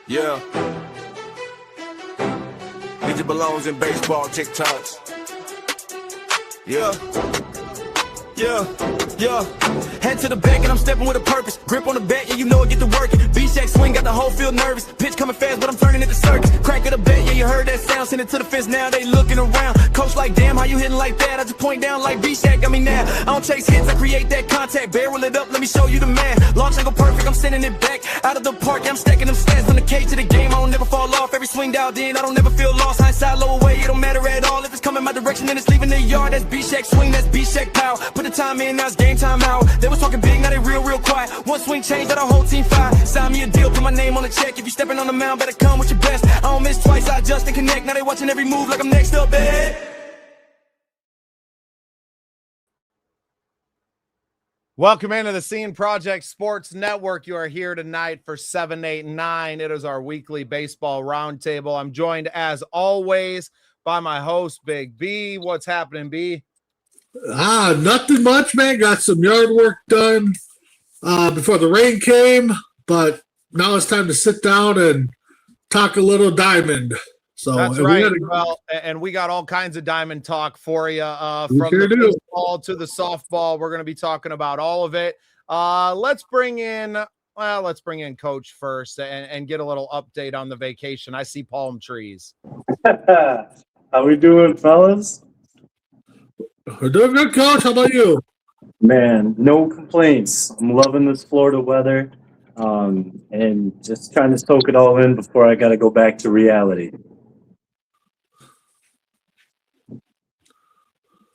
Yeah. It belongs in baseball TikToks. Yeah. Head to the back and I'm stepping with a purpose. Grip on the bat, yeah, you know I get to working. B-Shack swing, got the whole field nervous. Pitch coming fast, but I'm turning it to circus. Crack of the bat, yeah, you heard that sound. Send it to the fence, now they looking around. Coach like, damn, how you hitting like that? I just point down like B-Shack got me now. I don't chase hits, I create that contact. Barrel it up, let me show you the man. Launch angle perfect, I'm sending it back. Out of the park, yeah, I'm stacking them stats from the cage to the game. I don't never fall off. Every swing dialed in, I don't never feel lost. Hindsight, low away, it don't matter at all. If it's coming my direction, then it's leaving the yard. That's B-Shack swing, that's B-Shack power. Put the time in, now it's game time out. They was talking big, now they real quiet. One swing change, that our whole team fire. Sign me a deal, put my name on the check. If you stepping on the mound, better come with your best. I don't miss twice, I adjust and connect. Now they watching every move like I'm next up, baby. Welcome into the Scene Project Sports Network. You are here tonight for 7, 8, 9. It is our weekly baseball roundtable. I'm joined, as always, by my host, Big B. What's happening, B? Nothing much, man. Got some yard work done before the rain came, but now it's time to sit down and talk a little diamond. So that's right. Well, and we got all kinds of diamond talk for you, from the baseball to the softball. We're going to be talking about all of it. Let's bring in Coach first and get a little update on the vacation. I see palm trees. How we doing, fellas? We're doing good, Coach. How about you? Man, no complaints. I'm loving this Florida weather, and just trying to soak it all in before I got to go back to reality.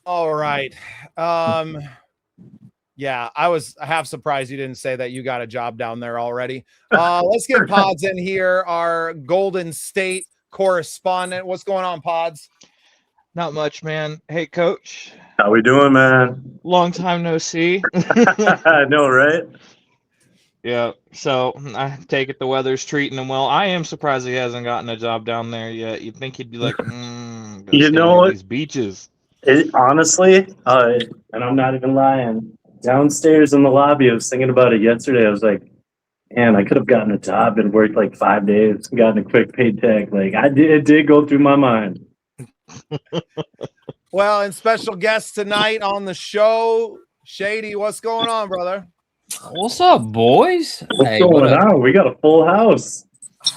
All right. Yeah, I was half surprised you didn't say that you got a job down there already. Let's get Pods in here, our Golden State correspondent. What's going on, Pods? Not much, man. Hey, Coach. How we doing, man? Long time no see. I know, right? Yeah, so I take it the weather's treating him well. I am surprised he hasn't gotten a job down there yet. You'd think he'd be like, you know, these beaches. Honestly, and I'm not even lying, downstairs in the lobby, I was thinking about it yesterday. I was like, man, I could have gotten a job and worked like 5 days, gotten a quick paycheck. Like, it did go through my mind. Well, and special guest tonight on the show, Shady. What's going on, brother? What's up, boys? What's going on? We got a full house.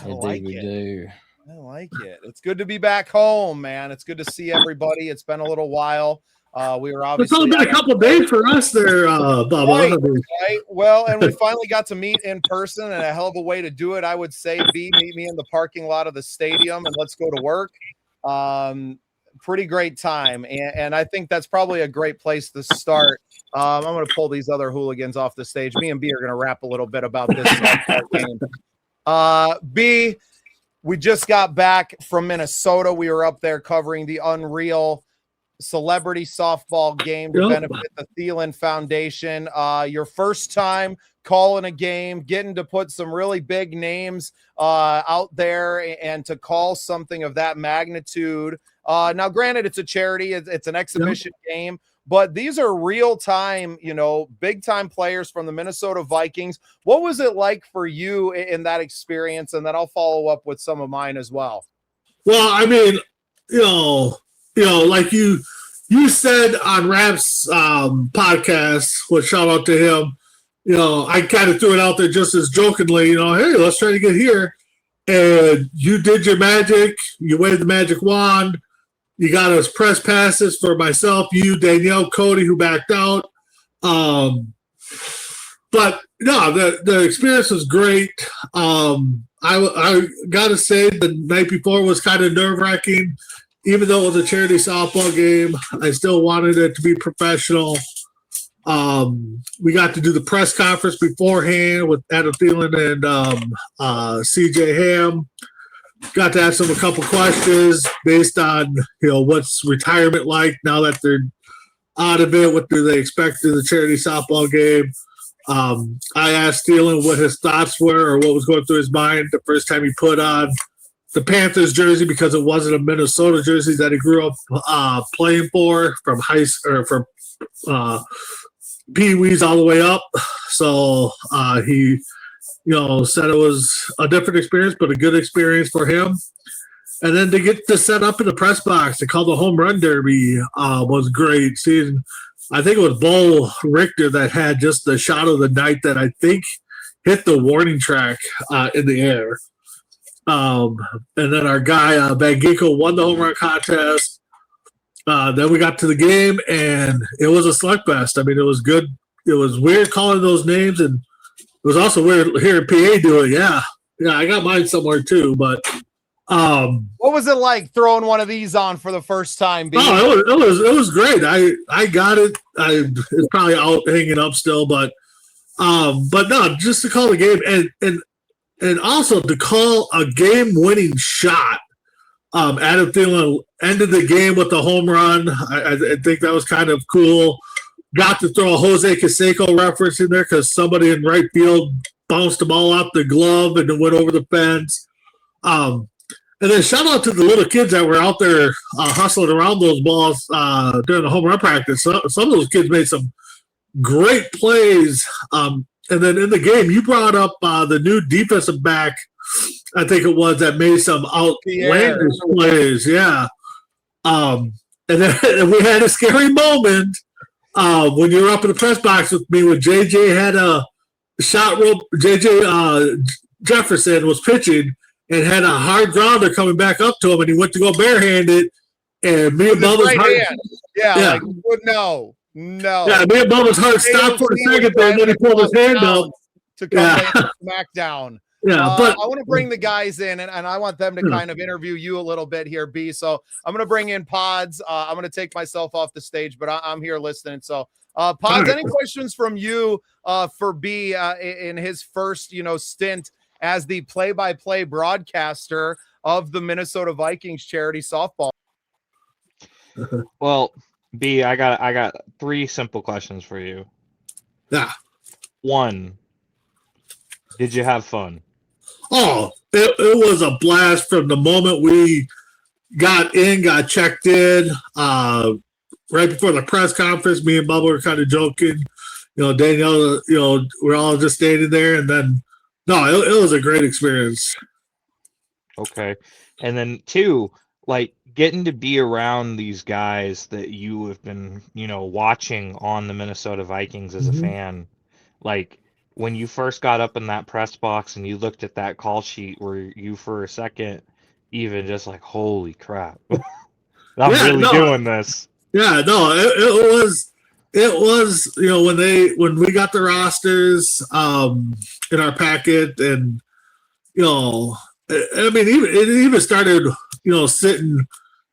I like we it. do. I like it. It's good to be back home, man. It's good to see everybody. It's been a little while. We were obviously. It's only been a couple of days for us there, Bob. Right. Well, and we finally got to meet in person, and a hell of a way to do it. I would say, meet me in the parking lot of the stadium, and let's go to work. Pretty great time, and I think that's probably a great place to start. I'm going to pull these other hooligans off the stage. Me and B are going to rap a little bit about this game. B, we just got back from Minnesota. We were up there covering the Unreal Celebrity Softball game to benefit the Thielen Foundation. Your first time calling a game, getting to put some really big names out there and to call something of that magnitude. Now, granted, it's a charity. It's an exhibition game. But these are real-time, big-time players from the Minnesota Vikings. What was it like for you in that experience? And then I'll follow up with some of mine as well. Well, I mean, like you said on Rap's podcast, which shout out to him, I kind of threw it out there just as jokingly, hey, let's try to get here. And you did your magic. You waved the magic wand. You got us press passes for myself, you, Danielle, Cody, who backed out. But no, the experience was great. I got to say the night before was kind of nerve-wracking. Even though it was a charity softball game, I still wanted it to be professional. We got to do the press conference beforehand with Adam Thielen and CJ Ham. Got to ask them a couple questions based on, what's retirement like now that they're out of it. What do they expect in the charity softball game? I asked Thielen what his thoughts were or what was going through his mind the first time he put on the Panthers jersey, because it wasn't a Minnesota jersey that he grew up playing for from Pee-wees all the way up. So he said it was a different experience, but a good experience for him. And then to get to set up in the press box to call the home run derby was great. Seeing, I think it was Bo Richter that had just the shot of the night that I think hit the warning track in the air. And then our guy, Van Ginkel, won the home run contest. Then we got to the game, and it was a slugfest. I mean, it was good. It was weird calling those names, and it was also weird hearing PA do it. Yeah, I got mine somewhere too, but what was it like throwing one of these on for the first time? Oh, it was great. I got it. It's probably out hanging up still, but no, just to call the game and also to call a game-winning shot. Adam Thielen ended the game with a home run. I think that was kind of cool. Got to throw a Jose Canseco reference in there because somebody in right field bounced the ball off the glove and it went over the fence. And then shout out to the little kids that were out there hustling around those balls during the home run practice. Some of those kids made some great plays. And then in the game, you brought up the new defensive back, I think it was, that made some outlandish plays. Yeah. And then we had a scary moment when you were up in the press box with me when JJ had a shot rope. JJ Jefferson was pitching and had a hard grounder coming back up to him, and he went to go barehanded, and me and Bubba's heart. Yeah. Like, no. Yeah, me and Bubba's heart stopped for a second there, and then he pulled his hand up to come back down. Yeah, but I want to bring the guys in, and I want them to kind of interview you a little bit here, B. So I'm going to bring in Pods. I'm going to take myself off the stage, but I'm here listening. So, Pods, any questions from you for B in his first, stint as the play-by-play broadcaster of the Minnesota Vikings charity softball? Well, B, I got 3 simple questions for you. Yeah. 1, did you have fun? Oh, it was a blast from the moment we got checked in. Right before the press conference, me and Bubba were kind of joking. Danielle, we're all just standing there, and then no, it was a great experience. Okay. And then 2, like getting to be around these guys that you have been, watching on the Minnesota Vikings as a fan. Like when you first got up in that press box and you looked at that call sheet, were you for a second even just like, holy crap, I'm doing this? Yeah, no, it was, when we got the rosters in our packet, and I mean, it even started, sitting,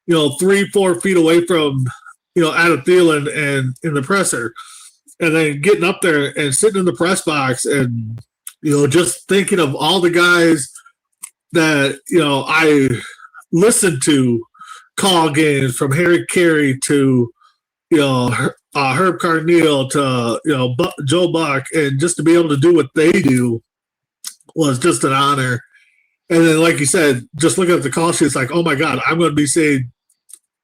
3-4 feet away from, Adam Thielen and in the presser, and then getting up there and sitting in the press box, and just thinking of all the guys that I listened to call games, from Harry Carey to Herb Carneal to Joe Buck, and just to be able to do what they do was just an honor. And then, like you said, just looking at the call sheet, it's like, oh my God, I'm going to be saying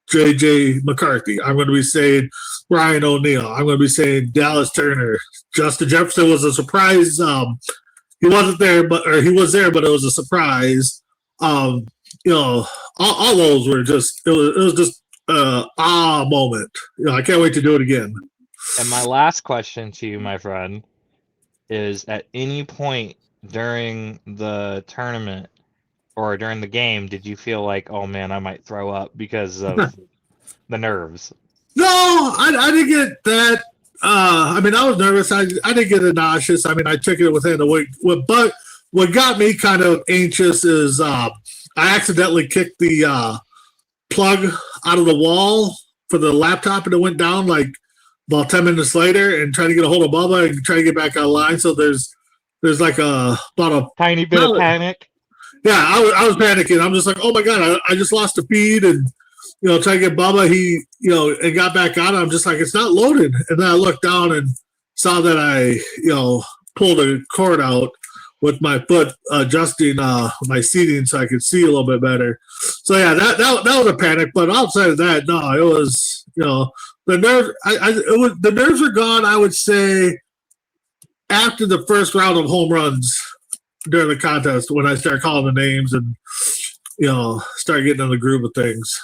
J.J. McCarthy. I'm going to be saying Ryan O'Neal. I'm going to be saying Dallas Turner. Justin Jefferson was a surprise. He wasn't there, he was there, but it was a surprise. All those were just, it was just moment. I can't wait to do it again. And my last question to you, my friend, is at any point during the tournament or during the game, did you feel like, oh man, I might throw up because of the nerves? No, I didn't get that. I mean, I was nervous. I didn't get it nauseous. I mean, I took it within a week. But what got me kind of anxious is I accidentally kicked the plug out of the wall for the laptop, and it went down like about 10 minutes later, and trying to get a hold of Bubba and try to get back online. So there's like about a tiny bit of panic. Yeah, I was panicking. I'm just like, oh my God, I just lost the feed, and trying to get Bubba. He and got back on. I'm just like, it's not loaded. And then I looked down and saw that I pulled a cord out with my foot adjusting my seating so I could see a little bit better. So yeah, that was a panic. But outside of that, no, it was the nerves. The nerves were gone. I would say after the first round of home runs during the contest when I start calling the names and start getting in the groove of things.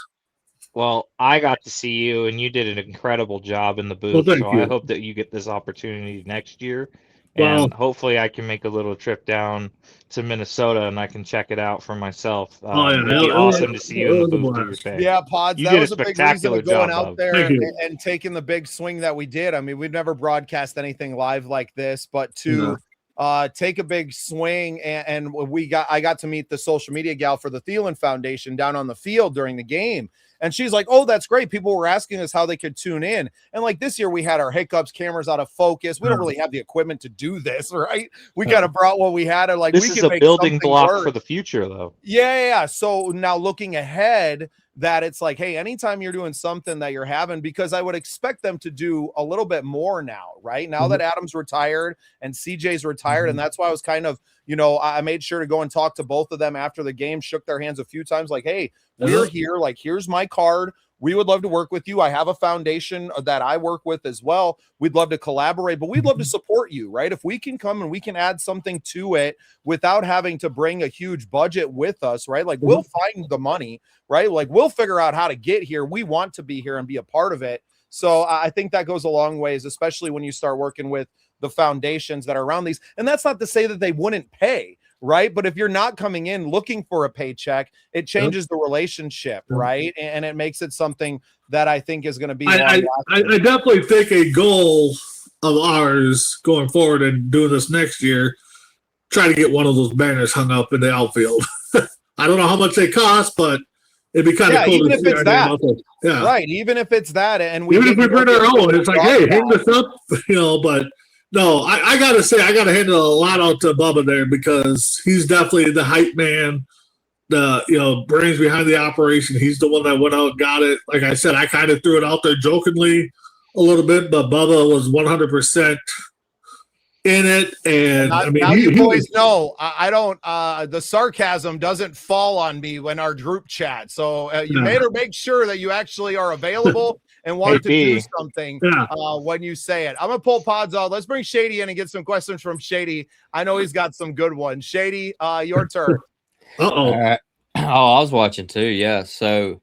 Well, I got to see you, and you did an incredible job in the booth. Well, thank so you. I hope that you get this opportunity next year, Well- and hopefully I can make a little trip down to Minnesota and I can check it out for myself. Yeah. It'd be awesome to see you in the booth do your thing. Yeah, Pods, You that did a was a big reason spectacular of going job, out Bob. there Thank you. and taking the big swing that we did. I mean, we've never broadcast anything live like this, but to take a big swing and I got to meet the social media gal for the Thielen Foundation down on the field during the game. And she's like, oh, that's great. People were asking us how they could tune in. And like this year we had our Hiccups cameras out of focus. We don't really have the equipment to do this, right? We kind of brought what we had and like This we is could a make building something block work. for the future, though. Yeah. So now looking ahead, that it's like, hey, anytime you're doing something that you're having, because I would expect them to do a little bit more now, right? Now that Adam's retired and CJ's retired, and that's why I was kind of, I made sure to go and talk to both of them after the game, shook their hands a few times, like, hey, we're here, like, here's my card. We would love to work with you. I have a foundation that I work with as well. We'd love to collaborate, but we'd love to support you, right? If we can come and we can add something to it without having to bring a huge budget with us, right? Like we'll find the money, right? Like we'll figure out how to get here. We want to be here and be a part of it. So I think that goes a long ways, especially when you start working with the foundations that are around these. And that's not to say that they wouldn't pay, right? But if you're not coming in looking for a paycheck, it changes the relationship, right? And it makes it something that I think is going to be. I definitely think a goal of ours going forward and doing this next year, try to get one of those banners hung up in the outfield. I don't know how much they cost, but it'd be kind of cool. Even to if see it's our that, name up there. Yeah, right? Even if it's that, and even if we print our own, it's like, hey, hang this up, But no, I gotta say, I gotta hand a lot out to Bubba there because he's definitely the hype man, the brains behind the operation. He's the one that went out and got it. Like I said, I kind of threw it out there jokingly a little bit, but Bubba was 100% in it. And I mean, now you boys know I don't. The sarcasm doesn't fall on me when our group chat. So you better make sure that you actually are available and want to do something when you say it. I'm gonna pull Pods out. Let's bring Shady in and get some questions from Shady. I know he's got some good ones. Shady, your turn. Oh, I was watching too. Yeah. So,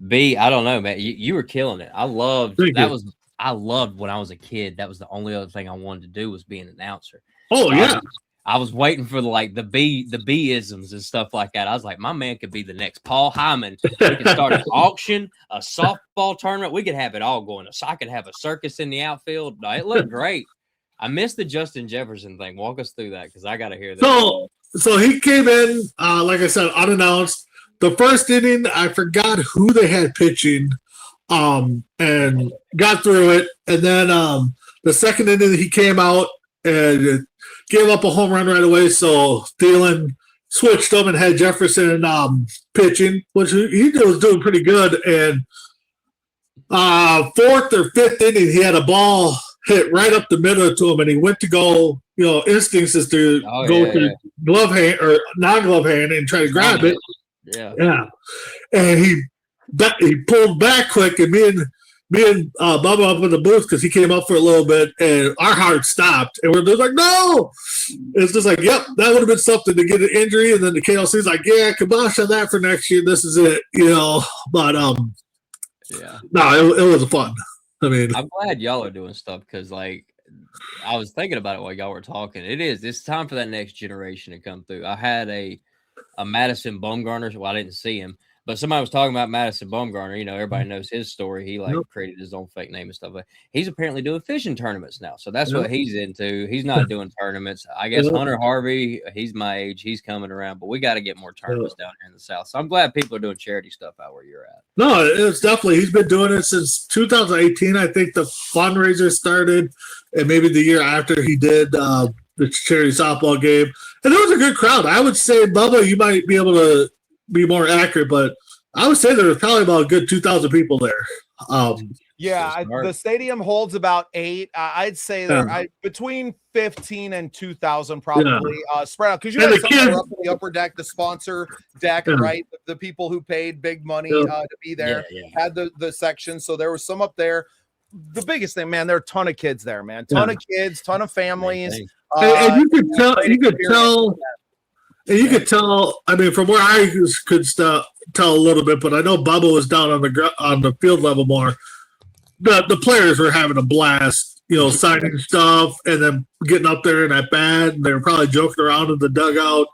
B, I don't know, man. You were killing it. I loved that. I loved when I was a kid. That was the only other thing I wanted to do was be an announcer. Oh, yeah. I was waiting for the B-isms and stuff like that. I was like, my man could be the next Paul Hyman. We could start an auction, a softball tournament. We could have it all going. So I could have a circus in the outfield. No, it looked great. I missed the Justin Jefferson thing. Walk us through that because I got to hear that. So he came in, like I said, unannounced. The first inning, I forgot who they had pitching, and got through it. And then the second inning, he came out and gave up a home run right away. So Thielen switched him and had Jefferson pitching, which he was doing pretty good. And fourth or fifth inning, he had a ball hit right up the middle to him, and he went to go. Instincts is to go to glove hand or non-glove hand and try to grab it. Yeah. And he pulled back quick, and me and Bubba up in the booth because he came up for a little bit, and our heart stopped, and we're just like, no. It's just like, yep, that would have been something to get an injury, and then the KLC's like, yeah, kibosh on that for next year. This is it, But no, it was fun. I mean, I'm glad y'all are doing stuff because, like, I was thinking about it while y'all were talking. It's time for that next generation to come through. I had a Madison Bumgarner. Well, I didn't see him, but somebody was talking about Madison Bumgarner. Everybody knows his story. He created his own fake name and stuff. But he's apparently doing fishing tournaments now, so that's what he's into. He's not doing tournaments. I guess Hunter Harvey, he's my age. He's coming around, but we got to get more tournaments down here in the South. So I'm glad people are doing charity stuff out where you're at. No, it's definitely he's been doing it since 2018. I think the fundraiser started, and maybe the year after he did the charity softball game, and there was a good crowd. I would say, Bubba, you might be able to be more accurate, but I would say there was probably about a good 2,000 people there. The stadium holds about 8. I'd say between 15 and 2,000 probably spread out because you had some up in the upper deck, the sponsor deck, right? The people who paid big money to be there had the section, so there was some up there. The biggest thing, man, there are a ton of kids there, man. Ton of kids, ton of families. And you could tell And you could tell, I mean, from where I could tell a little bit, but I know Bubba was down on the field level more. The players were having a blast, signing stuff and then getting up there in that bat. And they were probably joking around in the dugout.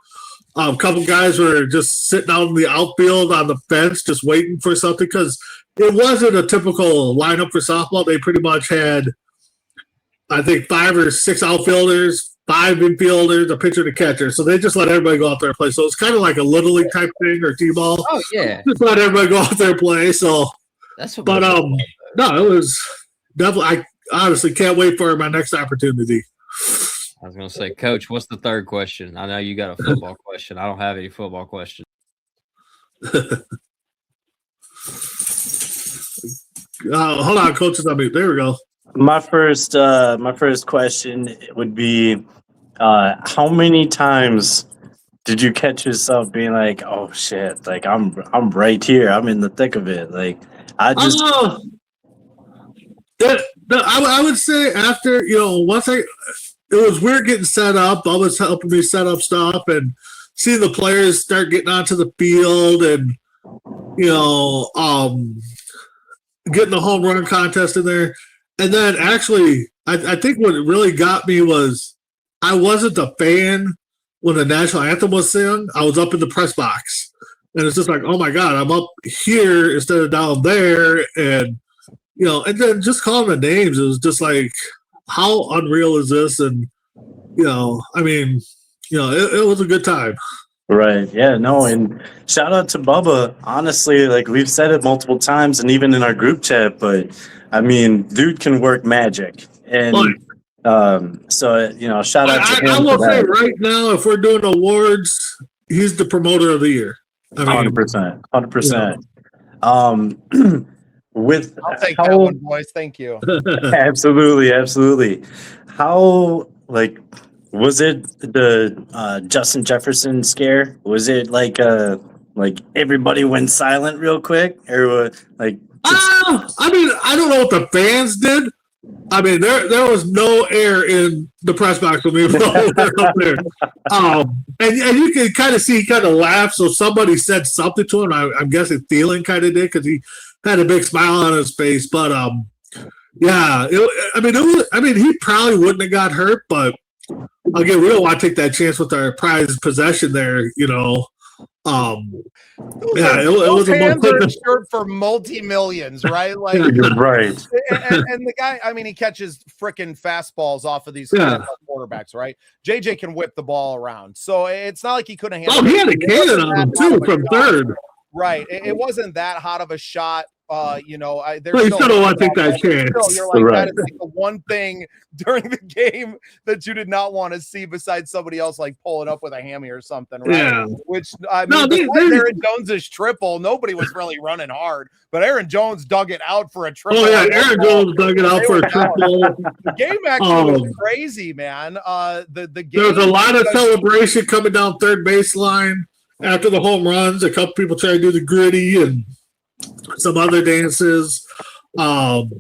A couple guys were just sitting out in the outfield on the fence, just waiting for something because it wasn't a typical lineup for softball. They pretty much had, I think, 5 or 6 outfielders, 5 infielders, a pitcher, and a catcher. So they just let everybody go out there and play. So it's kind of like a little league type thing or t-ball. Oh yeah, just let everybody go out there and play. So that's what. But no, it was definitely. I honestly can't wait for my next opportunity. I was going to say, Coach, what's the third question? I know you got a football question. I don't have any football questions. Hold on, Coach is on mute. There we go. My first question would be, how many times did you catch yourself being like, "Oh shit! Like I'm right here. I'm in the thick of it." Like I just. I would say after once it was weird getting set up. Bubba's helping me set up stuff and seeing the players start getting onto the field and getting the home run contest in there. And then actually, I think what really got me was I wasn't a fan when the national anthem was sung. I was up in the press box, and it's just like, oh my god, I'm up here instead of down there, and and then just calling the names, it was just like, how unreal is this? And, I mean, it was a good time. Right. Yeah, no. And shout out to Bubba. Honestly, like we've said it multiple times and even in our group chat, but I mean, dude can work magic. And so, shout out to him. I will say right now, if we're doing awards, he's the promoter of the year. I mean, 100%. I'll take that one, boys. Thank you. Absolutely. How was it the Justin Jefferson scare? Was it like everybody went silent real quick, or like? I mean, I don't know what the fans did. I mean, there was no air in the press box when we were up there. And you can kind of see he kind of laughed. So somebody said something to him. I'm guessing Thielen kind of did because he had a big smile on his face. But yeah, he probably wouldn't have got hurt. But again, we don't want to take that chance with our prized possession there. It was a shirt for multi-millions, right? Like, you're right. And the guy, I mean, he catches freaking fastballs off of these quarterbacks, right? JJ can whip the ball around, so it's not like he couldn't handle. He had a cannon on him too from third. Right. It wasn't that hot of a shot. You still don't want to take that chance. You're like, that is like the one thing during the game that you did not want to see besides somebody else like pulling up with a hammy or something, right? Yeah. Which I mean, Aaron Jones's triple, nobody was really running hard, but Aaron Jones dug it out for a triple. Oh yeah, Aaron Jones dug it out for a triple. The game actually was crazy, man. The game, there was a lot of celebration coming down third baseline after the home runs. A couple people tried to do the gritty and some other dances. Thielen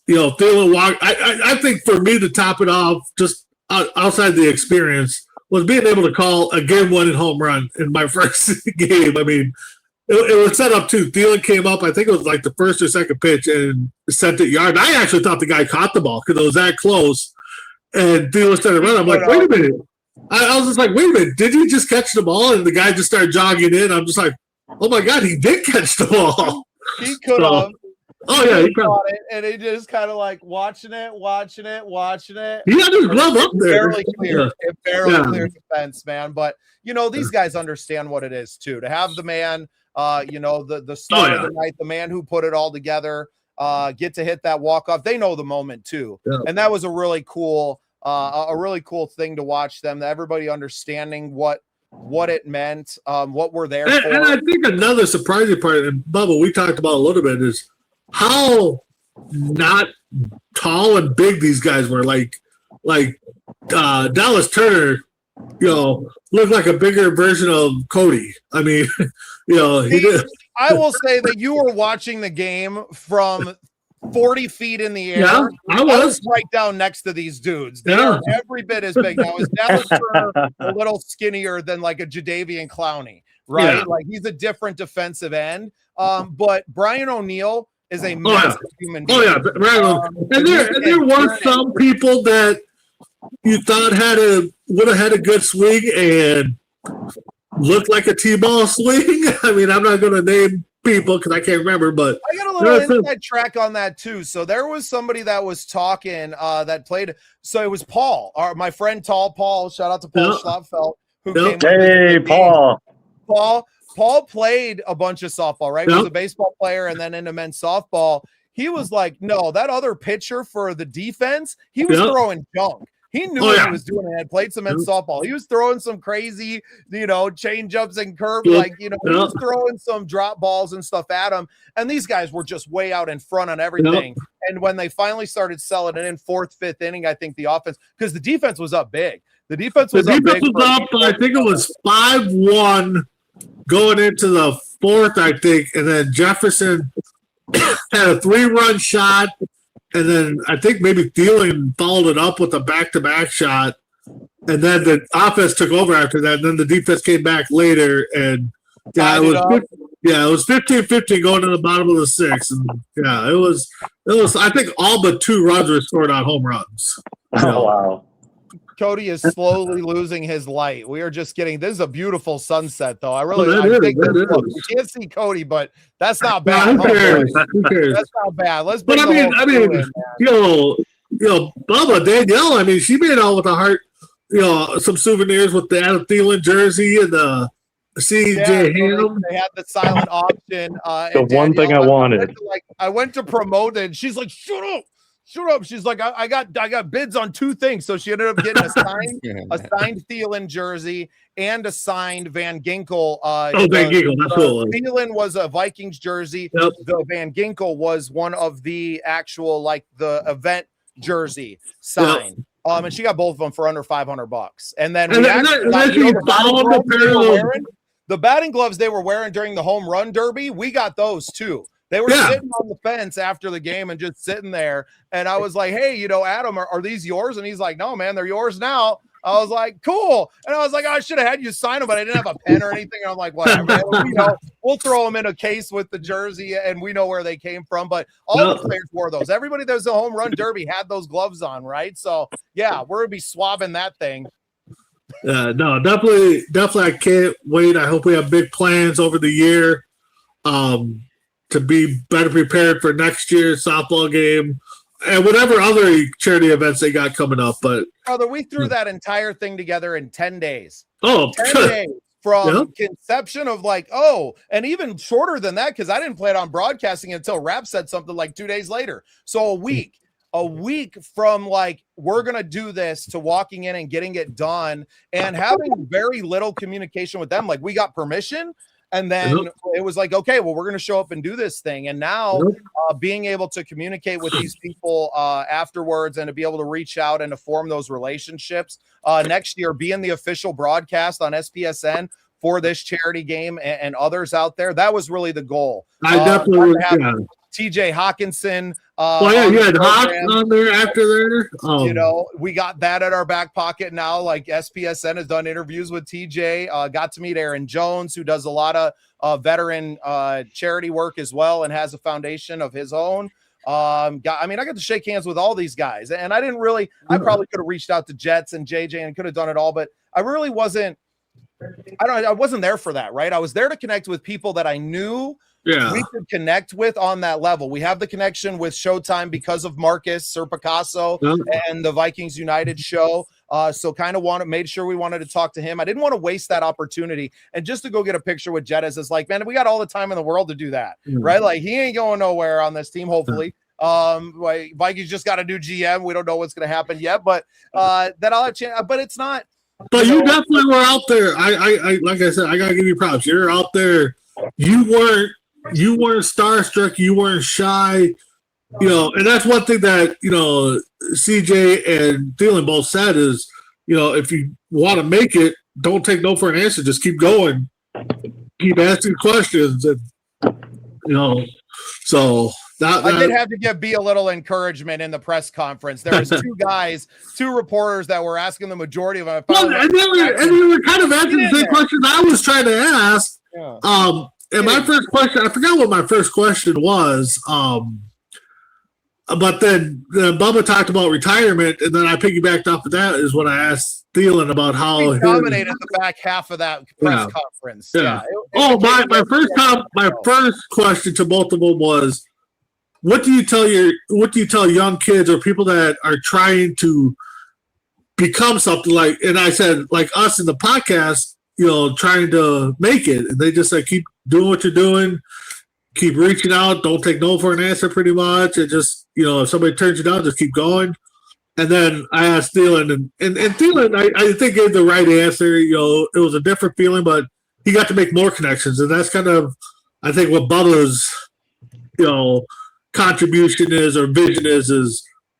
walk. I think for me to top it off, just outside the experience, was being able to call a game-winning home run in my first game. I mean, it was set up too. Thielen came up, I think it was like the first or second pitch, and sent it yard. I actually thought the guy caught the ball because it was that close. And Thielen started running. I'm like, wait a minute. I was just like, wait a minute. Did he just catch the ball? And the guy just started jogging in. I'm just like, oh my God, he did catch the ball. He could have. Oh yeah, he caught it, and he just kind of like watching it. He had his glove up there. It barely cleared the fence, man. But these guys understand what it is too. To have the man, the star of the night, the man who put it all together, get to hit that walk off. They know the moment too, and that was a really cool thing to watch them. Everybody understanding what it meant, what we're there for. And I think another surprising part, and Bubba, we talked about a little bit, is how not tall and big these guys were. Like Dallas Turner, looked like a bigger version of Cody. I mean, he did. I will say that you were watching the game from 40 feet in the air. Yeah, I was right down next to these dudes. They are every bit as big. Now, is Dallas Turner a little skinnier than like a Jadeveon Clowney, right? Yeah. Like he's a different defensive end. But Brian O'Neill is a massive human being. Oh, yeah. Right. And there were some people that you thought would have had a good swing and looked like a T-ball swing. I mean, I'm not going to name people because I can't remember, but I got a little inside track on that too. So there was somebody that was talking that played. So it was Paul, my friend Paul. Shout out to Paul Schlapfeld, who came. Hey, Paul. Paul played a bunch of softball, right? He was a baseball player and then into men's softball. He was like, no, that other pitcher for the defense, he was throwing junk. He knew what he was doing and had played some men's softball. He was throwing some crazy, change ups and curves. He was throwing some drop balls and stuff at him. And these guys were just way out in front on everything. And when they finally started selling it in fourth, fifth inning, I think the offense, because the defense was up big. The defense was up big. I think it was 5-1 going into the fourth, I think. And then Jefferson had a 3-run shot. And then I think maybe Thielen followed it up with a back-to-back shot. And then the offense took over after that. And then the defense came back later. And it was 15-15 going to the bottom of the sixth. And it was I think all but 2 runs were scored on home runs. Oh, wow. Cody is slowly losing his light. We are just getting, this is a beautiful sunset though. I think you can't see Cody, but that's not bad. Who cares? That's not bad. Let's But I mean, Bubba, Danielle, I mean, she made out with a heart, some souvenirs with the Adam Thielen jersey and the CJ Ham. They had the silent option. The one thing I wanted. I went to promote it and she's like, shut up. She's like, I got bids on 2 things. So she ended up getting a signed Thielen jersey and a signed Van Ginkel. Van Ginkel, that's cool. Thielen was a Vikings jersey. Yep. The Van Ginkel was one of the actual, the event jersey signed. Yep. And she got both of them for under $500. And then the batting gloves they were wearing during the home run derby, we got those too. They were sitting on the fence after the game and just sitting there. And I was like, hey, Adam, are these yours? And he's like, no, man, they're yours now. I was like, cool. And I was like, I should have had you sign them, but I didn't have a pen or anything. And I'm like, whatever. We'll throw them in a case with the jersey and we know where they came from. But all the players wore those. Everybody that was a home run derby had those gloves on, right? So, we're going to be swabbing that thing. No, definitely. I can't wait. I hope we have big plans over the year. To be better prepared for next year's softball game and whatever other charity events they got coming up. But brother, we threw that entire thing together in 10 days. 10 days from conception of and even shorter than that, because I didn't plan on broadcasting until Rap said something like 2 days later. So a week from we're going to do this to walking in and getting it done and having very little communication with them. We got permission. And then it was okay, well, we're going to show up and do this thing. And now being able to communicate with these people afterwards and to be able to reach out and to form those relationships next year, being the official broadcast on SPSN for this charity game and others out there. That was really the goal. I definitely would. TJ Hockinson. You had Hawk on there after there. We got that at our back pocket now. SPSN has done interviews with TJ. Got to meet Aaron Jones, who does a lot of veteran charity work as well and has a foundation of his own. I got to shake hands with all these guys, and I didn't really. I probably could have reached out to Jets and JJ and could have done it all, but I really wasn't. I wasn't there for that, right? I was there to connect with people that I knew we could connect with on that level. We have the connection with Showtime because of Marcus Serpicasso and the Vikings United show. So kind of made sure we wanted to talk to him. I didn't want to waste that opportunity. And just to go get a picture with Jettis is man, we got all the time in the world to do that, right? He ain't going nowhere on this team, hopefully. Vikings just got a new GM. We don't know what's going to happen yet, but that I'll have chance. But it's not. But you definitely were out there. I like I said, I gotta give you props. You're out there. You weren't starstruck. You weren't shy. And that's one thing that CJ and Thielen both said is, if you want to make it, don't take no for an answer. Just keep going, keep asking questions, and so I did have to give B a little encouragement in the press conference. There was two reporters that were asking the majority of them. And they were kind of asking the same question I was trying to ask. Yeah. And my first question, I forgot what my first question was. But then Bubba talked about retirement, and then I piggybacked off of that is when I asked Thielen about how he dominated the back half of that press conference. Yeah. My first question to both of them was, what do you tell young kids or people that are trying to become something like? And I said, like us in the podcast, trying to make it, and they just said, keep doing what you're doing, keep reaching out, don't take no for an answer, pretty much, and just if somebody turns you down, just keep going. And then I asked Thielen, and Thielen, I think gave the right answer. It was a different feeling, but he got to make more connections, and that's kind of, I think, what Bubba's, contribution is or vision is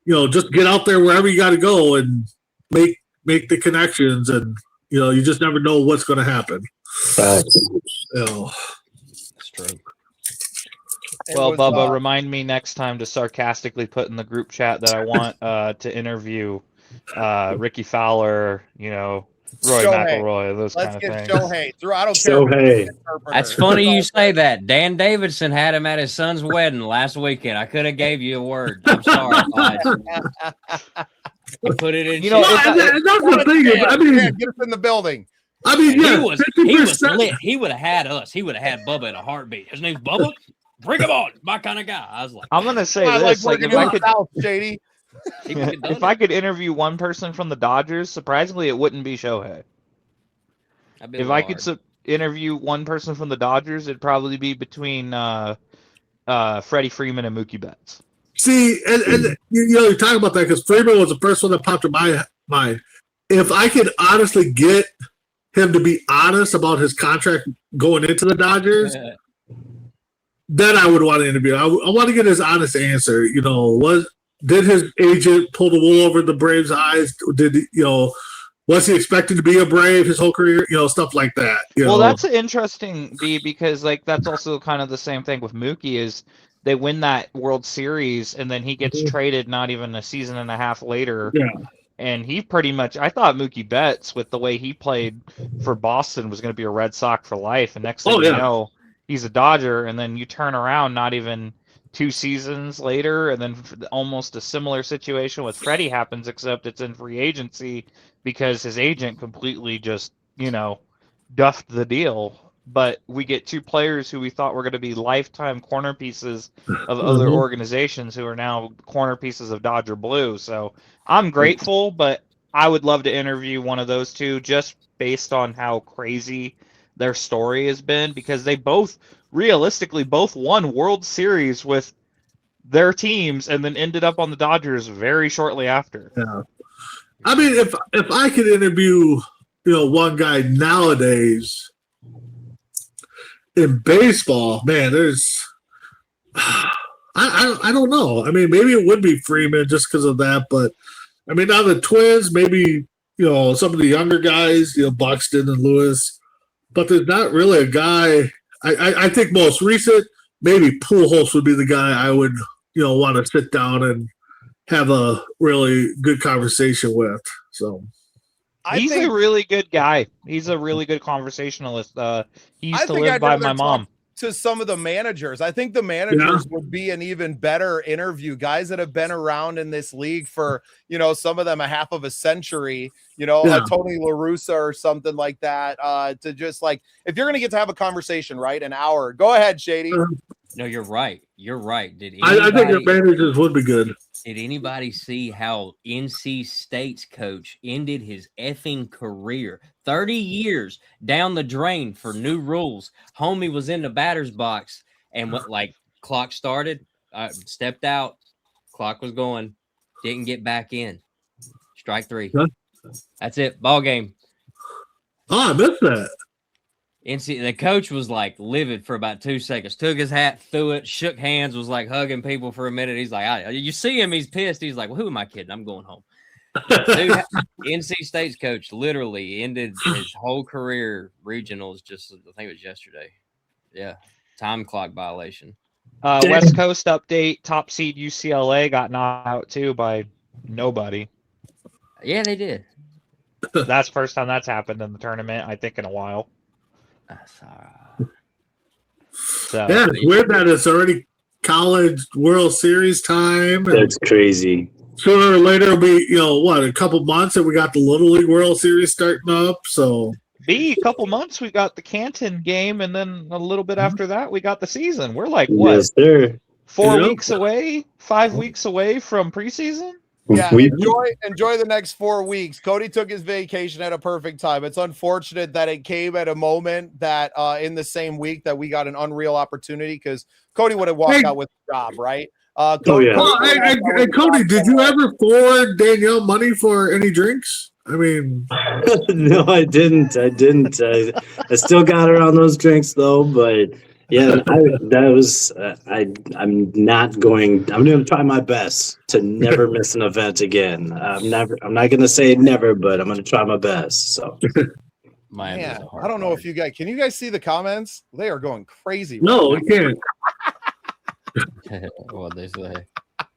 just get out there wherever you got to go and make the connections, and you just never know what's going to happen. That's true. Well, Bubba, remind me next time to sarcastically put in the group chat that I want to interview Ricky Fowler, Roy McIlroy, those kind of things. Let's get Shohei through. I don't care. That's funny you say that. Dan Davidson had him at his son's wedding last weekend. I could have gave you a word. I'm sorry, guys. Put it in. That's the thing. I mean, get us in the building. I mean, he was lit. He would have had us. He would have had Bubba in a heartbeat. His name's Bubba. Bring him on, my kind of guy. I was like, I'm gonna say this: Shady. If I could interview one person from the Dodgers, surprisingly, it wouldn't be Shohei. If I could interview one person from the Dodgers, it'd probably be between Freddie Freeman and Mookie Betts. See, and you're talking about that because Freeman was the first one that popped in my mind. If I could honestly get him to be honest about his contract going into the Dodgers. Then I would want to interview. I want to get his honest answer. Did his agent pull the wool over the Braves' eyes? Was he expected to be a Brave his whole career? Stuff like that. Well, that's interesting, B, because that's also kind of the same thing with Mookie is they win that World Series and then he gets traded not even a season and a half later. Yeah. And he pretty much, I thought Mookie Betts, with the way he played for Boston, was going to be a Red Sox for life. And next thing you know, he's a Dodger, and then you turn around not even 2 seasons later, and then almost a similar situation with Freddie happens, except it's in free agency because his agent completely just, duffed the deal. But we get 2 players who we thought were going to be lifetime corner pieces of other organizations who are now corner pieces of Dodger Blue. So I'm grateful, but I would love to interview one of those 2 just based on how crazy their story has been, because they both realistically won World Series with their teams and then ended up on the Dodgers very shortly after. Yeah. I mean, if I could interview, one guy nowadays in baseball, man, there's I don't know. I mean, maybe it would be Freeman just because of that, but I mean, now the Twins, maybe, some of the younger guys, Buxton and Lewis. But there's not really a guy. I think most recent, maybe Pujols would be the guy I would, want to sit down and have a really good conversation with. So he's a really good guy. He's a really good conversationalist. He used to live by my mom. To some of the managers, I think the managers would be an even better interview. Guys that have been around in this league for, some of them a half of a century, like Tony La Russa or something like that. To just if you're going to get to have a conversation, right? An hour. Go ahead, Shady. No, you're right. You're right. I think the managers would be good. Did anybody see how NC State's coach ended his effing career? 30 years down the drain for new rules. Homie was in the batter's box and clock started, stepped out, clock was going, didn't get back in. Strike 3. Huh? That's it. Ball game. Oh, I missed that. The coach was livid for about 2 seconds, took his hat, threw it, shook hands, was hugging people for a minute. He's like, you see him, he's pissed. He's like, well, who am I kidding? I'm going home. Dude, NC State's coach literally ended his whole career regionals I think it was yesterday. Yeah. Time clock violation. West Coast update, top seed UCLA got knocked out too by nobody. Yeah, they did. That's the first time that's happened in the tournament, I think, in a while. So Yeah, it's weird that it's already college World Series time. And That's crazy. sooner or later it'll be, a couple months and we got the Little League World Series starting up. So a couple months we got the Canton game, and then a little bit after that we got the season. We're like what? Yes, sir. 4 weeks away, 5 weeks away from preseason. Yeah, enjoy the next 4 weeks. Cody took his vacation at a perfect time. It's unfortunate that it came at a moment that in the same week that we got an unreal opportunity, because Cody would have walked out with a job, right? Cody, did you ever forward Danielle money for any drinks? I mean, no, I didn't. I still got her on those drinks though, but yeah, I'm going to try my best to never miss an event again. I'm not going to say never, but I'm going to try my best. So, man, I don't know if you guys can you guys see the comments? They are going crazy. No, we can't. What they say?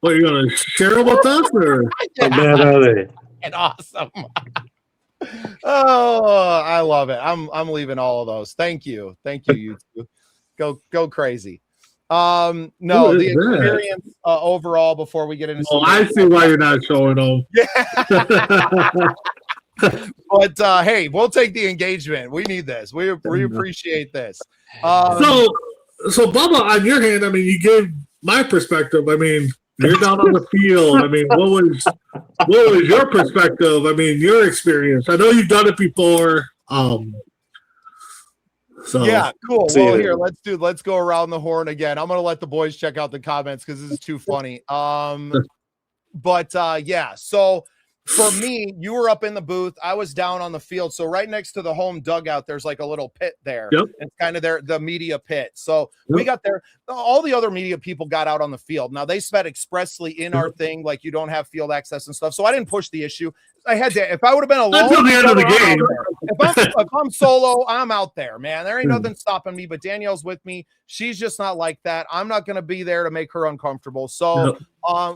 What, are you going to share them with us? Or? How bad are they? And awesome. Oh, I love it. I'm leaving all of those. Thank you, you two. Go crazy. No, the experience overall before we get into. Oh, I see why you're not showing them. Yeah. But hey, we'll take the engagement. We need this. We appreciate this. So Bubba, on your hand, I mean, you gave my perspective. I mean, you're down on the field. I mean, what was your perspective? I mean, your experience. I know you've done it before. So yeah, cool. Well, here, let's go around the horn again. I'm gonna let the boys check out the comments because this is too funny. But yeah, so for me, you were up in the booth. I was down on the field. So right next to the home dugout, there's like a little pit there. Yep. It's kind of the media pit. So we got there. All the other media people got out on the field. Now they said expressly in our thing, like you don't have field access and stuff. So I didn't push the issue. I had to, if I would have been alone until the end of the game. If I'm solo, I'm out there, man. There ain't nothing stopping me, but Danielle's with me. She's just not like that. I'm not going to be there to make her uncomfortable. So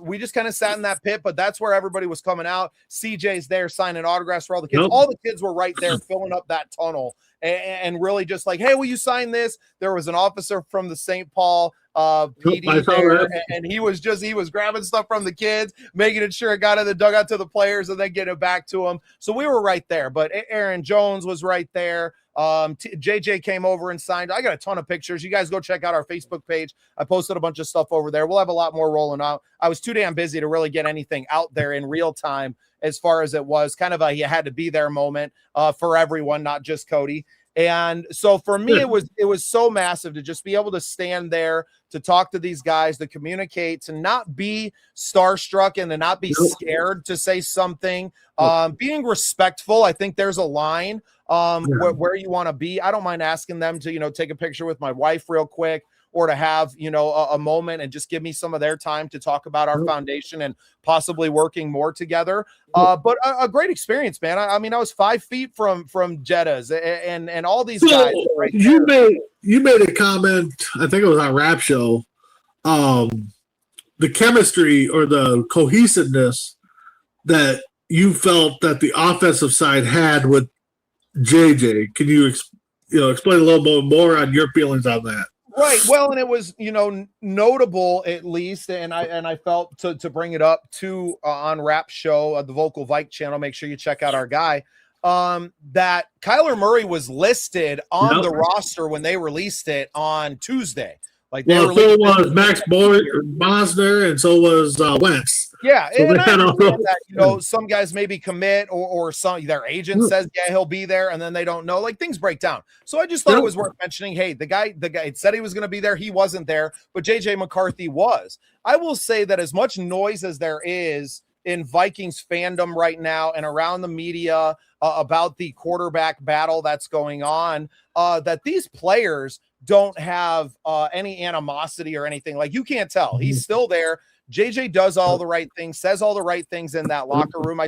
we just kind of sat in that pit, but that's where everybody was coming out. CJ's there signing autographs for all the kids. All the kids were right there filling up that tunnel and really just like, hey, will you sign this? There was an officer from the St. Paul PD there, and he was grabbing stuff from the kids, making sure it got in the dugout to the players and then getting it back to them. So we were right there, but Aaron Jones was right there. JJ came over and signed. I got a ton of pictures. You guys go check out our Facebook page. I posted a bunch of stuff over there. We'll have a lot more rolling out. I was too damn busy to really get anything out there in real time, as far as it was kind of a you had to be there moment for everyone, not just Cody. And so for me, it was so massive to just be able to stand there, to talk to these guys, to communicate, to not be starstruck and to not be scared to say something, being respectful. I think there's a line where you want to be. I don't mind asking them to, take a picture with my wife real quick, or to have, a moment and just give me some of their time to talk about our foundation and possibly working more together. But a great experience, man. I mean, I was 5 feet from Jetta's and all these guys. Right you made a comment, I think it was on Rap Show, the chemistry or the cohesiveness that you felt that the offensive side had with JJ. Can you explain a little bit more on your feelings on that? Right. Well, and it was, notable at least, and I felt to bring it up too on Rap Show, the Vocal Vike channel. Make sure you check out our guy. That Kyler Murray was listed on the roster when they released it on Tuesday. Like, so was Max Bosner, and so was Wentz. Yeah, so and I understand that, some guys maybe commit or some their agent says, yeah, he'll be there, and then they don't know. Like, things break down. So I just thought it was worth mentioning. Hey, the guy said he was going to be there. He wasn't there, but JJ McCarthy was. I will say that as much noise as there is in Vikings fandom right now and around the media about the quarterback battle that's going on, that these players don't have any animosity or anything. Like, you can't tell. He's still there. JJ does all the right things, says all the right things in that locker room.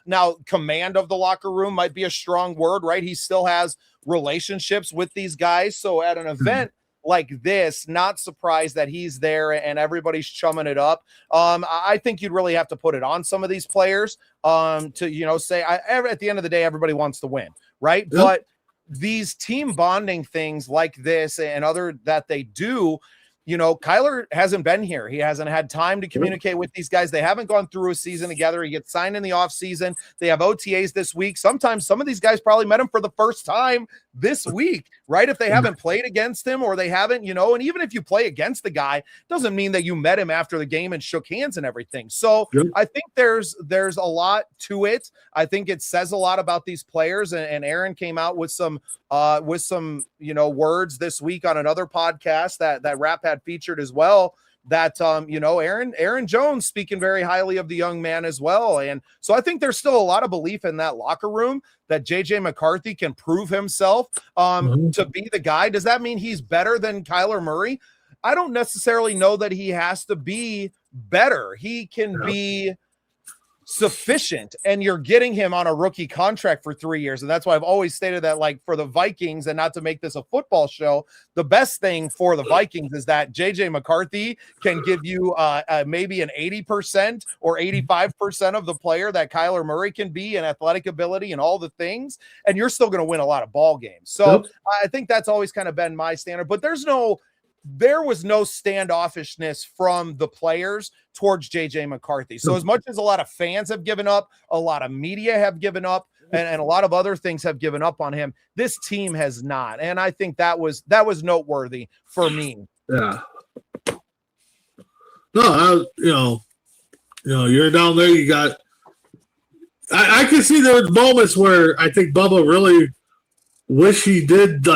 Now command of the locker room might be a strong word, right? He still has relationships with these guys. So at an event like this, not surprised that he's there and everybody's chumming it up. I think you'd really have to put it on some of these players to, say at the end of the day, everybody wants to win, right? Yep. But these team bonding things like this and other that they do, Kyler hasn't been here. He hasn't had time to communicate with these guys. They haven't gone through a season together. He gets signed in the offseason. They have OTAs this week. Sometimes some of these guys probably met him for the first time this week, right? If they haven't played against him or they haven't, and even if you play against the guy, doesn't mean that you met him after the game and shook hands and everything. So I think there's a lot to it. I think it says a lot about these players, and Aaron came out with some words this week on another podcast that Rap had featured as well, that Aaron Jones speaking very highly of the young man as well. And so I think there's still a lot of belief in that locker room that JJ McCarthy can prove himself to be the guy. Does that mean he's better than Kyler Murray? I don't necessarily know that he has to be better. He can be sufficient, and you're getting him on a rookie contract for 3 years. And that's why I've always stated that, like, for the Vikings, and not to make this a football show, the best thing for the Vikings is that JJ McCarthy can give you maybe an 80% or 85% of the player that Kyler Murray can be in athletic ability and all the things, and you're still going to win a lot of ball games. So I think that's always kind of been my standard, but there was no standoffishness from the players towards JJ McCarthy. So as much as a lot of fans have given up, a lot of media have given up, and a lot of other things have given up on him, this team has not. And I think that was noteworthy for me. Yeah. No, you're down there. You got. I can see there were moments where I think Bubba really wish he did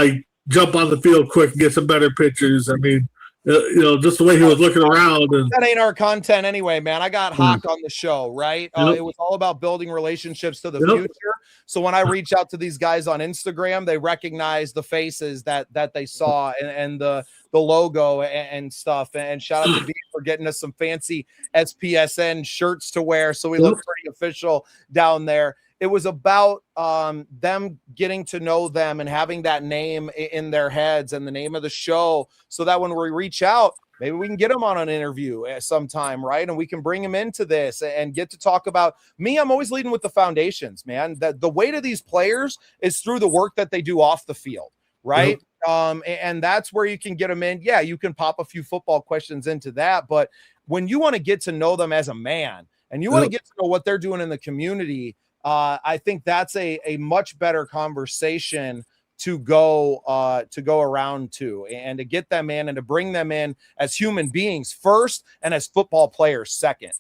jump on the field quick and get some better pictures. I mean, just the way he was looking around. And that ain't our content anyway, man. I got Hawk on the show, right? It was all about building relationships to the future. So when I reach out to these guys on Instagram, they recognize the faces that they saw and the logo and stuff. And shout out to B for getting us some fancy SPSN shirts to wear, so we look pretty official down there. It was about them getting to know them and having that name in their heads and the name of the show, so that when we reach out, maybe we can get them on an interview sometime, right? And we can bring them into this and get to talk about me. I'm always leading with the foundations, man. That the weight of these players is through the work that they do off the field, right? And that's where you can get them in. Yeah, you can pop a few football questions into that, but when you want to get to know them as a man and you want to get to know what they're doing in the community, I think that's a much better conversation to go around to, and to get them in and to bring them in as human beings first and as football players second.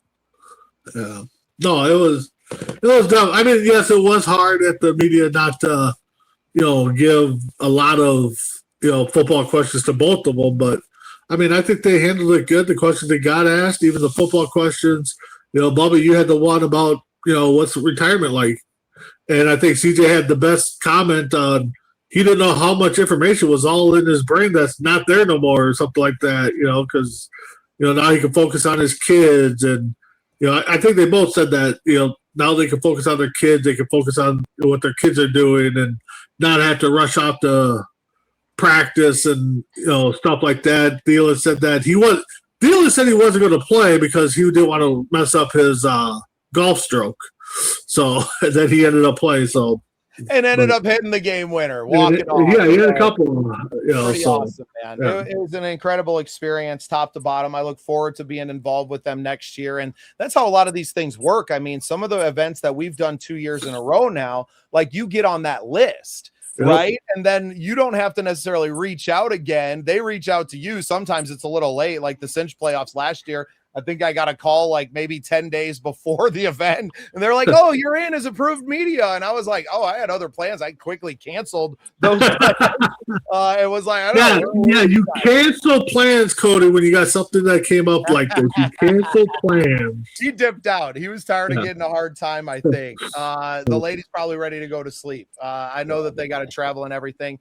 Yeah. No, it was dumb. I mean, yes, it was hard at the media not to, give a lot of, football questions to both of them, but I mean, I think they handled it good. The questions they got asked, even the football questions, Bubba, you had the one about, what's retirement like? And I think CJ had the best comment on he didn't know how much information was all in his brain that's not there no more or something like that, because, now he can focus on his kids. And, I think they both said that, now they can focus on their kids. They can focus on what their kids are doing and not have to rush off to practice and, stuff like that. Thielen said that Thielen said he wasn't going to play because he didn't want to mess up his golf stroke. So then he ended up playing. And ended up hitting the game winner, walking off. Yeah, he had a couple. Pretty awesome, man. Yeah. It was an incredible experience, top to bottom. I look forward to being involved with them next year, and that's how a lot of these things work. I mean, some of the events that we've done 2 years in a row now, like you get on that list. Right. And then you don't have to necessarily reach out again. They reach out to you. Sometimes it's a little late, like the Cinch playoffs last year. I think I got a call like maybe 10 days before the event, and they're like, "Oh, you're in as approved media." And I was like, "Oh, I had other plans." I quickly canceled those. It was like, you cancel plans, Cody, when you got something that came up like this. You cancel plans. He dipped out. He was tired of getting a hard time, I think. The lady's probably ready to go to sleep. I know that they got to travel and everything.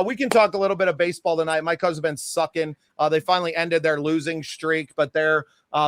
We can talk a little bit of baseball tonight. My Cubs have been sucking. They finally ended their losing streak, but they're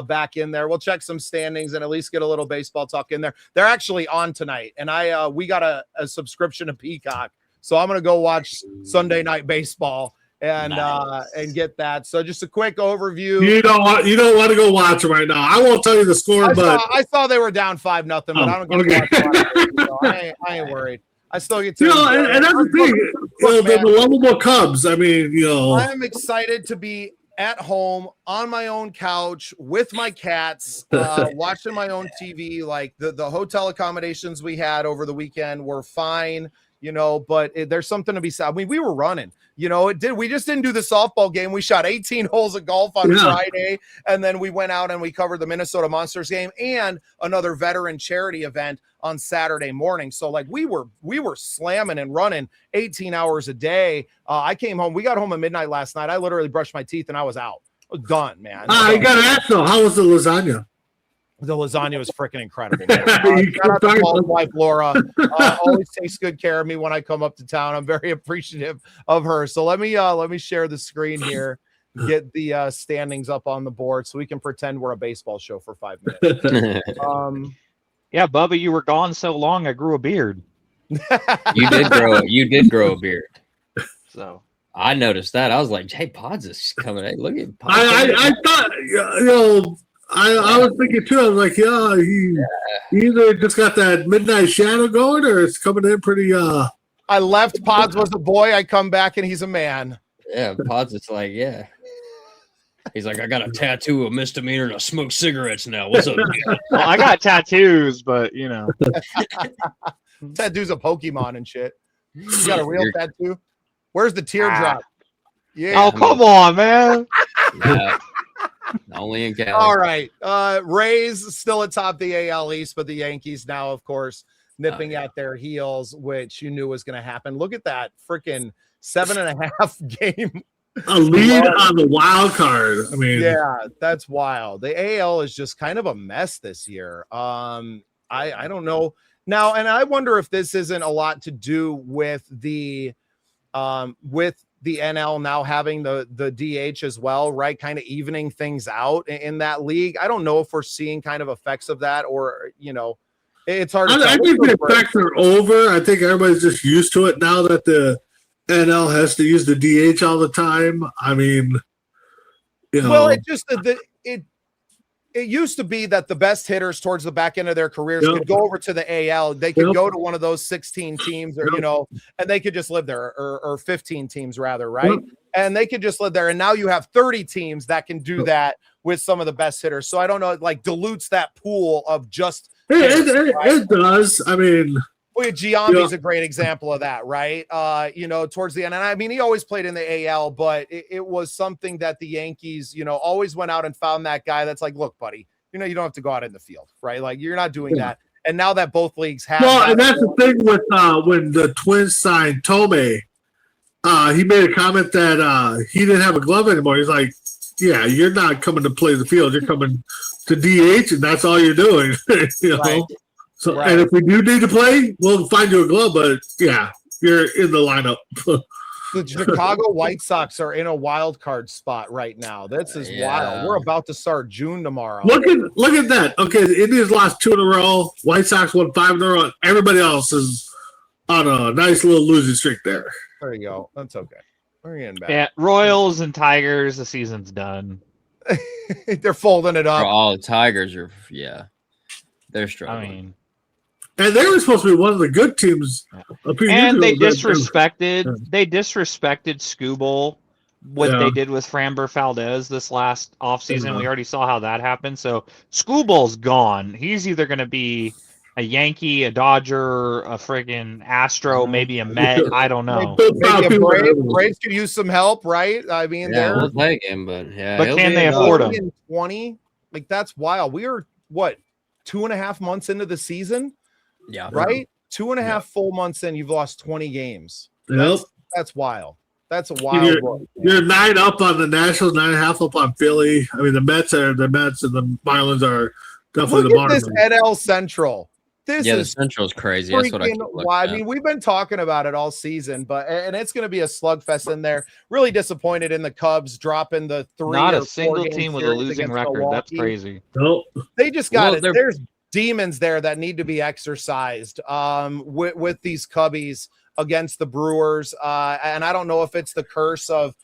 back in there. We'll check some standings and at least get a little baseball talk in there. They're actually on tonight, and we got a subscription to Peacock, so I'm gonna go watch Sunday Night Baseball and get that. So just a quick overview. You don't want to go watch them right now. I won't tell you the score, I saw they were down 5-0, but I don't get to watch it, so I ain't worried. I still get to and that's the thing. The lovable Cubs. I mean, I'm excited to be at home on my own couch with my cats, watching my own TV. Like the hotel accommodations we had over the weekend were fine, but there's something to be said. I mean, we were running, we just didn't do the softball game. We shot 18 holes of golf on Friday, and then we went out and we covered the Minnesota Monsters game and another veteran charity event on Saturday morning. So like we were slamming and running 18 hours a day. I came home. We got home at midnight last night. I literally brushed my teeth and I was out. I was done, man. I got to ask though, how was the lasagna? The lasagna was freaking incredible. Shout out to Paul's wife, Laura. Always takes good care of me when I come up to town. I'm very appreciative of her. So let me share the screen here, get the standings up on the board so we can pretend we're a baseball show for 5 minutes. Yeah, Bubba, you were gone so long I grew a beard. You did grow a beard. So I noticed that. I was like, hey, Pods is coming. Hey, look at Pods. I thought, I was thinking too. I was like, he either just got that midnight shadow going, or it's coming in pretty. I left. Pods was a boy. I come back and he's a man. Yeah, Pods is like, yeah. He's like, I got a tattoo, a misdemeanor, and I smoke cigarettes now. What's up? Well, I got tattoos, but tattoos of Pokemon and shit. You got a real tattoo? Where's the teardrop? Yeah. Oh, come on, man. Yeah. Only in Cali. All right. Rays still atop the AL East, but the Yankees now, of course, nipping at their heels, which you knew was going to happen. Look at that freaking 7.5 game. A lead on the wild card. I mean, yeah, that's wild. The AL is just kind of a mess this year. I don't know now, and I wonder if this isn't a lot to do with the NL now having the DH as well, right? Kind of evening things out in that league. I don't know if we're seeing kind of effects of that, or it's hard to tell. I think the effects are over. I think everybody's just used to it now that the NL has to use the DH all the time. I mean, well, it just it used to be that the best hitters towards the back end of their careers could go over to the AL. They could go to one of those 16 teams, or and they could just live there, or 15 teams rather, right? And they could just live there. And now you have 30 teams that can do that with some of the best hitters. So I don't know, it like dilutes that pool of just. It does. I mean. Well, Giambi's a great example of that, right? Towards the end. And I mean, he always played in the AL, but it was something that the Yankees, always went out and found that guy that's like, look, buddy, you don't have to go out in the field, right? Like, you're not doing that. And now that both leagues have. Well, and that's the thing with when the Twins signed Tomei, he made a comment that he didn't have a glove anymore. He's like, yeah, you're not coming to play the field. You're coming to DH, and that's all you're doing, Right. So, and if we do need to play, we'll find you a glove, but yeah, you're in the lineup. The Chicago White Sox are in a wild card spot right now. This is wild. We're about to start June tomorrow. Look at that. Okay, the Indians lost 2 in a row. White Sox won 5 in a row. Everybody else is on a nice little losing streak there. There you go. That's okay. We're getting back. Yeah, Royals and Tigers, the season's done. They're folding it up. All the Tigers are, they're struggling. I mean, and they were supposed to be one of the good teams. And they disrespected Skubal, what they did with Framber Valdez this last offseason. We already saw how that happened. So Skubal's gone. He's either going to be a Yankee, a Dodger, a friggin' Astro, maybe a Met. I don't know. Maybe Braves could use some help, right? I mean, we'll take him, but can they afford him? 20, like that's wild. We are 2.5 months into the season. Yeah. Right? 2.5 full months in, you've lost 20 games. Yep. That's wild. That's a wild one. You're 9 up on the Nationals, 9.5 up on Philly. I mean, the Mets and the Marlins are definitely the bottom. Look at this NL Central. The Central's crazy. That's what I mean, we've been talking about it all season, and it's going to be a slugfest in there. Really disappointed in the Cubs dropping the 3. Not a single team with a losing record. Milwaukee. That's crazy. Nope. They just got it. There's demons there that need to be exercised with these Cubbies against the Brewers. And I don't know if it's the curse of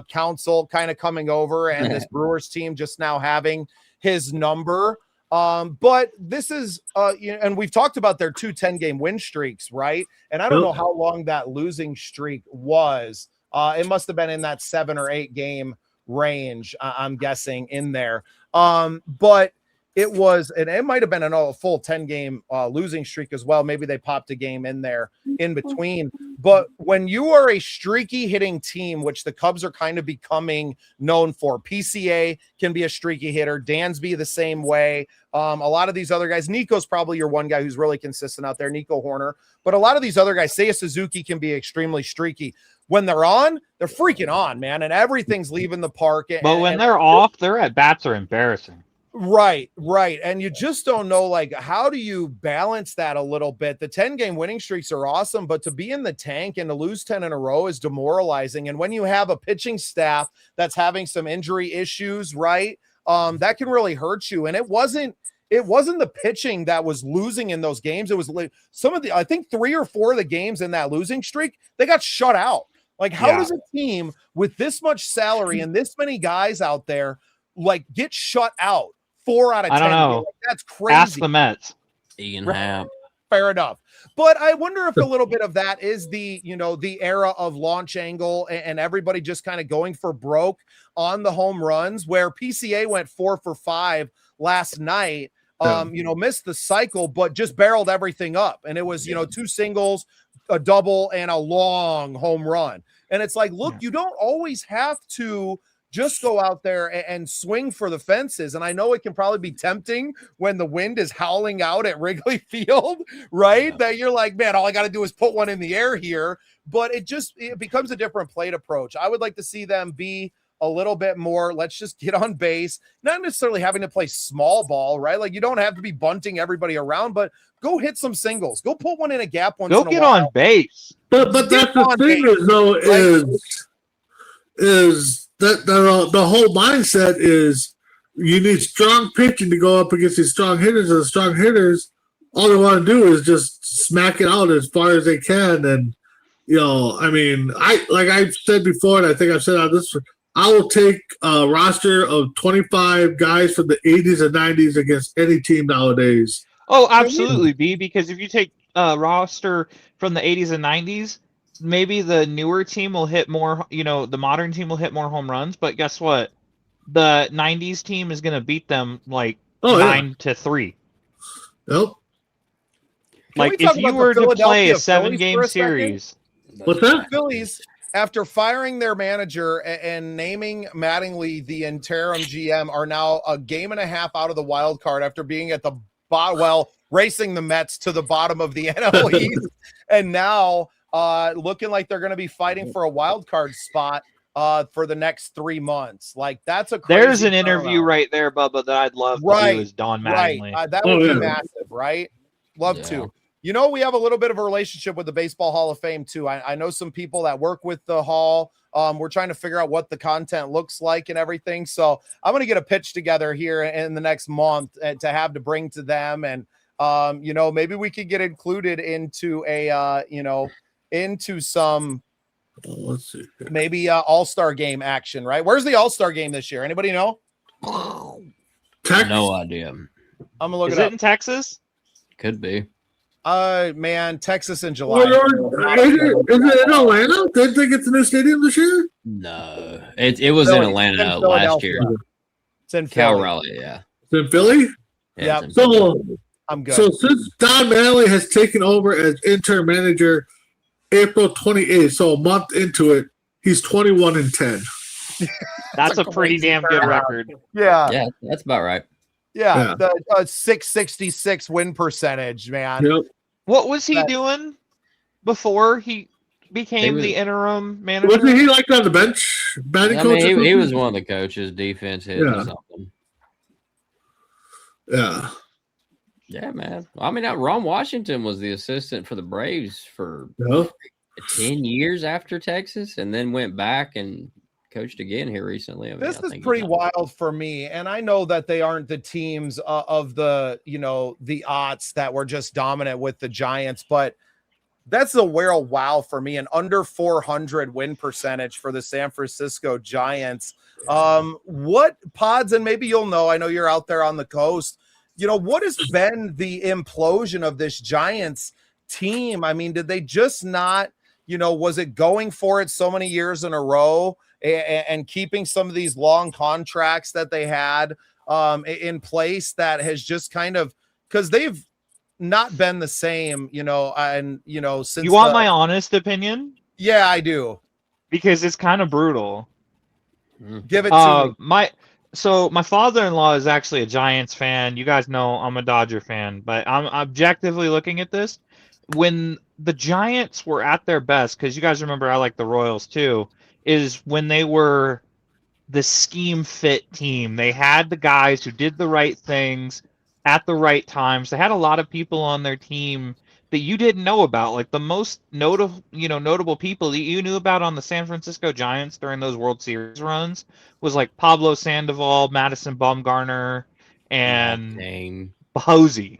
council kind of coming over and this Brewers team just now having his number. But this is, and we've talked about their 2 10-game win streaks, right? And I don't know how long that losing streak was. It must have been in that 7 or 8 game range, I'm guessing, in there. But it was, and it might have been a full 10-game losing streak as well. Maybe they popped a game in there in between. But when you are a streaky hitting team, which the Cubs are kind of becoming known for, PCA can be a streaky hitter, Dansby the same way. A lot of these other guys, Nico's probably your one guy who's really consistent out there, Nico Horner. But a lot of these other guys, Seiya Suzuki can be extremely streaky. When they're on, they're freaking on, man, and everything's leaving the park. But when they're off, their at-bats are embarrassing. Right. And you just don't know, like, how do you balance that a little bit? The 10-game winning streaks are awesome, but to be in the tank and to lose 10 in a row is demoralizing. And when you have a pitching staff that's having some injury issues, right, that can really hurt you. And it wasn't the pitching that was losing in those games. It was some of the, I think 3 or 4 of the games in that losing streak, they got shut out. Like, how does a team with this much salary and this many guys out there, like, get shut out 4 out of 10? I don't know. Like, that's crazy. Ask the Mets. Ian Happ. Fair enough. But I wonder if a little bit of that is the era of launch angle and everybody just kind of going for broke on the home runs, where PCA went 4 for 5 last night. Missed the cycle, but just barreled everything up. And it was, 2 singles, a double, and a long home run. And it's like, look, you don't always have to just go out there and swing for the fences. And I know it can probably be tempting when the wind is howling out at Wrigley Field, right? That you're like, man, all I got to do is put one in the air here. But it becomes a different plate approach. I would like to see them be a little bit more, let's just get on base, not necessarily having to play small ball, right? Like, you don't have to be bunting everybody around, but go hit some singles. Go put one in a gap once in a while. Go get on base. But that's the thing is, though, is that the whole mindset is you need strong pitching to go up against these strong hitters, and the strong hitters, all they want to do is just smack it out as far as they can. And, I've said before, and I think I've said on this, I will take a roster of 25 guys from the 80s and 90s against any team nowadays. Oh, absolutely, B, because if you take a roster from the 80s and 90s, maybe the newer team will hit more, the modern team will hit more home runs, but guess what? The 90s team is going to beat them 9-3. Nope. Like, if you were to play a 7-game series. What's that? Phillies, after firing their manager and naming Mattingly the interim GM, are now a game and a half out of the wild card after being at the racing the Mets to the bottom of the NL East, and now looking like they're going to be fighting for a wild card spot for the next 3 months. Like, that's a crazy There's an interview right there, Bubba, that I'd love to do is Don Mattingly. Right. That would be massive, right? Love to. We have a little bit of a relationship with the Baseball Hall of Fame, too. I know some people that work with the Hall. We're trying to figure out what the content looks like and everything. So I'm going to get a pitch together here in the next month to have to bring to them. And, maybe we could get included into into some let's see. Maybe all-star game action, right? Where's the all-star game this year? Anybody know? Texas. No idea. I'm going to look Is it it up. in Texas? Could be. Man, Texas in July. Is it in Atlanta? Did they get the new stadium this year? No. It was in Atlanta last year. It's in Cal Philly. Raleigh, yeah. It's in Philly? Yeah, Yep. it's in Philly. I'm good. So since Don Mattingly has taken over as interim manager April 28th, so a month into it, he's 21-10. That's a pretty damn good record. Yeah, that's about right. Yeah. The 666 win percentage, man. Yep. What was he doing before he became the interim manager? Wasn't he like on the bench? Batting I coach? mean, he was one of the coaches, defense head or something. Yeah. Yeah, man. I mean, Ron Washington was the assistant for the Braves for 10 years after Texas, and then went back and coached again here recently. I mean, This is pretty wild for me, and I know that they aren't the teams of the the aughts that were just dominant with the Giants, but that's a real wow for me. An under 400 win percentage for the San Francisco Giants. What pods, and maybe you'll know, I know you're out there on the coast, what has been the implosion of this Giants team? I mean, did they just not, was it going for it so many years in a row and keeping some of these long contracts that they had in place that has just kind of, because they've not been the same, since you want my honest opinion? Yeah, I do. Because it's kind of brutal. Give it to me. My father-in-law is actually a Giants fan. You guys know I'm a Dodger fan, but I'm objectively looking at this. When the Giants were at their best, because you guys remember I like the Royals too, is when they were the scheme fit team. They had the guys who did the right things at the right times. They had a lot of people on their team that you didn't know about. Like the most notable people that you knew about on the San Francisco Giants during those World Series runs was like Pablo Sandoval, Madison Bumgarner, and Posey.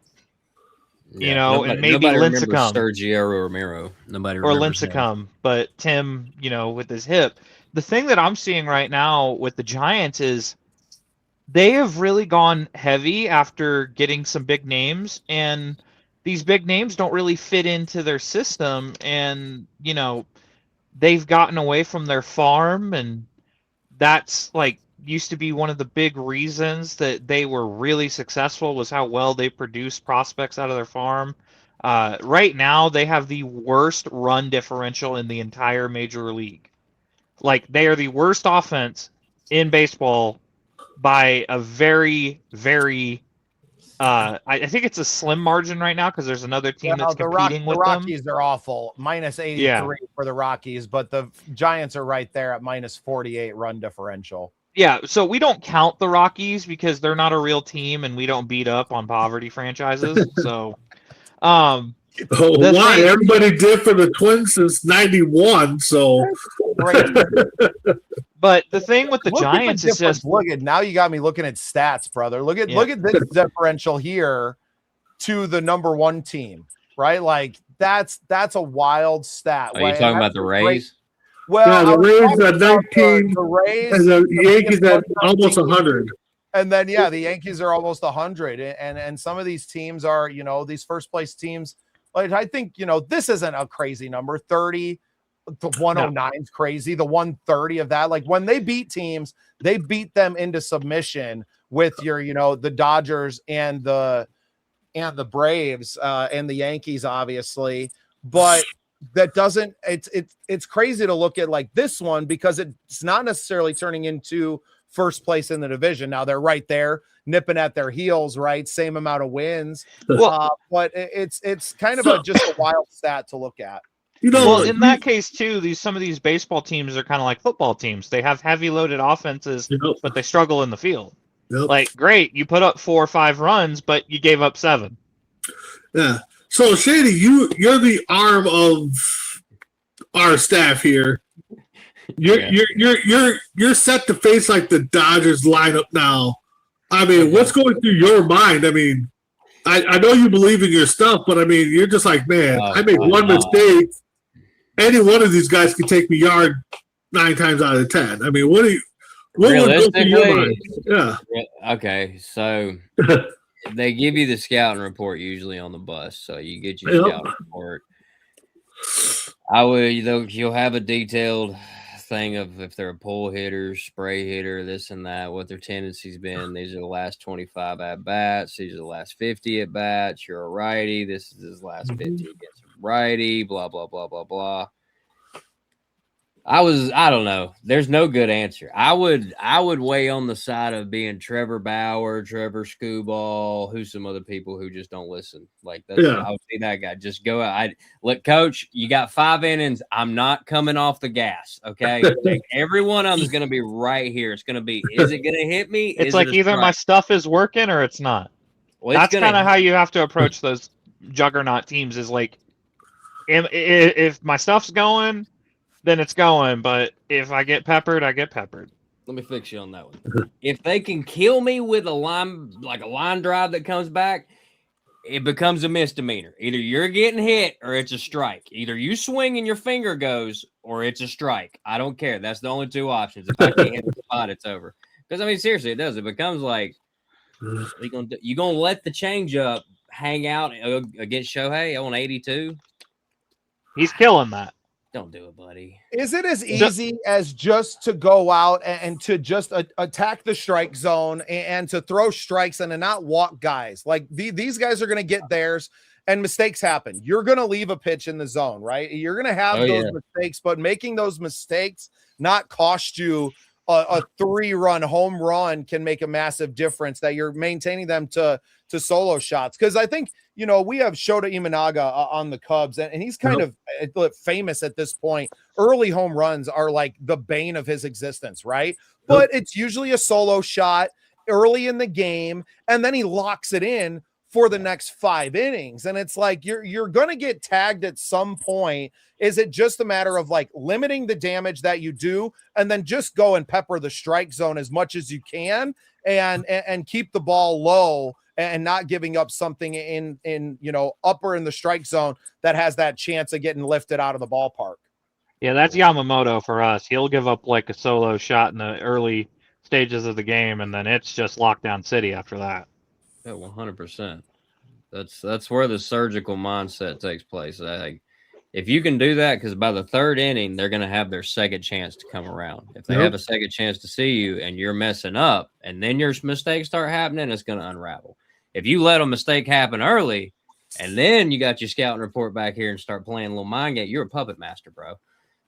Nobody, and maybe Lincecum. Sergio Romero. Nobody or remembers Lincecum, but Tim, with his hip. The thing that I'm seeing right now with the Giants is they have really gone heavy after getting some big names, and these big names don't really fit into their system, and they've gotten away from their farm, and that's like used to be one of the big reasons that they were really successful was how well they produced prospects out of their farm. Right now they have the worst run differential in the entire major league. Like they are the worst offense in baseball by a very, very I think it's a slim margin right now because there's another team that's competing with them. The Rockies are awful. Minus 83 for the Rockies, but the Giants are right there at minus 48 run differential. Yeah, so we don't count the Rockies because they're not a real team and we don't beat up on poverty franchises. So why? Everybody did for the Twins since 91, so But the thing with the Giants is just now you got me looking at stats, brother. Look at this differential here to the number one team, right? Like that's a wild stat. Are you talking about the Rays? Well, the Rays at 19, the Rays, and the Yankees at almost 100. And then the Yankees are almost 100, and some of these teams are, these first place teams. Like I think this isn't a crazy number. 30, the 109 is crazy. The 130 of that, like when they beat teams, they beat them into submission with your the Dodgers and the Braves and the Yankees, obviously, but. That doesn't it's crazy to look at like this one because it's not necessarily turning into first place in the division. Now they're right there nipping at their heels, right? Same amount of wins. But it's kind of just a wild stat to look at. Well, in that case too, some of these baseball teams are kind of like football teams. They have heavy loaded offenses, but they struggle in the field. Like, great, you put up 4 or 5 runs, but you gave up 7. Yeah. So Shady, you're the arm of our staff here. You're set to face like the Dodgers lineup now. I mean, what's going through your mind? I mean, I know you believe in your stuff, but I mean, you're just like, man, I make one mistake. Any one of these guys can take me yard 9 times out of 10. I mean, what would go through your mind? Yeah. Okay, so. They give you the scouting report usually on the bus, so you get your scouting report. You'll have a detailed thing of if they're a pull hitter, spray hitter, this and that, what their tendency's been. These are the last 25 at bats. These are the last 50 at bats. You're a righty. This is his last 50 against a righty. Blah blah blah blah blah. I don't know. There's no good answer. I would weigh on the side of being Trevor Bauer, Trevor Skubal, who's some other people who just don't listen. Like I would be that guy. Just go out. Look, coach, you got 5 innings. I'm not coming off the gas. Okay. Like, every one of them is going to be right here. It's going to be, is it going to hit me? It's like either my stuff is working or it's not. Well, that's kind of how you have to approach those juggernaut teams is like, if my stuff's going, then it's going, but if I get peppered, I get peppered. Let me fix you on that one. If they can kill me with a line drive that comes back, it becomes a misdemeanor. Either you're getting hit or it's a strike. Either you swing and your finger goes or it's a strike. I don't care. That's the only two options. If I can't hit the spot, it's over. Because, I mean, seriously, it does. It becomes like you're going to let the changeup hang out against Shohei on 82? He's killing that. Don't do it, buddy. Is it as easy as just to go out and to just attack the strike zone and to throw strikes and to not walk guys? Like these guys are going to get theirs and mistakes happen. You're going to leave a pitch in the zone, right? You're going to have those mistakes, but making those mistakes not cost you a 3-run home run can make a massive difference, that you're maintaining them to solo shots. Because I think, you know, we have Shota Imanaga on the Cubs, and he's kind of famous at this point. Early home runs are like the bane of his existence, right? But it's usually a solo shot early in the game, and then he locks it in for the next 5 innings. And it's like you're going to get tagged at some point. Is it just a matter of like limiting the damage that you do and then just go and pepper the strike zone as much as you can and keep the ball low and not giving up something in you know, upper in the strike zone that has that chance of getting lifted out of the ballpark? Yeah, that's Yamamoto for us. He'll give up like a solo shot in the early stages of the game, and then it's just lockdown city after that. Yeah, 100%. That's where the surgical mindset takes place. If you can do that, because by the 3rd inning, they're going to have their second chance to come around. If they have a second chance to see you and you're messing up, and then your mistakes start happening, it's going to unravel. If you let a mistake happen early, and then you got your scouting report back here and start playing a little mind game, you're a puppet master, bro.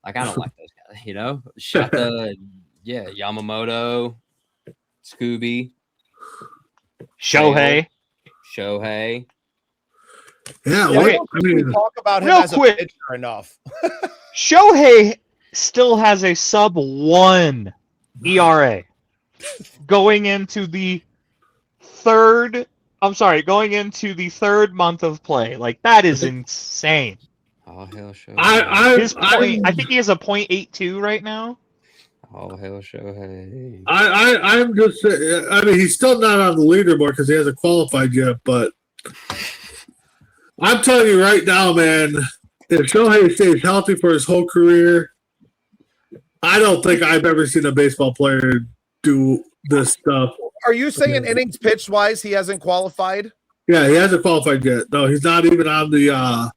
Like, I don't like those guys, you know? Yamamoto, Scooby, Shohei. Yeah, I mean, talk about him as a pitcher enough. Shohei still has a sub-1 ERA going into the third month of play. Like, that is insane. Oh, hell, Shohei. I think he has a .82 right now. Oh, hell, Shohei. I'm just, I mean, he's still not on the leaderboard because he hasn't qualified yet, but I'm telling you right now, man, if Shohei stays healthy for his whole career, I don't think I've ever seen a baseball player do this stuff. Are you saying innings pitched wise he hasn't qualified? Yeah, he hasn't qualified yet. No, he's not even on the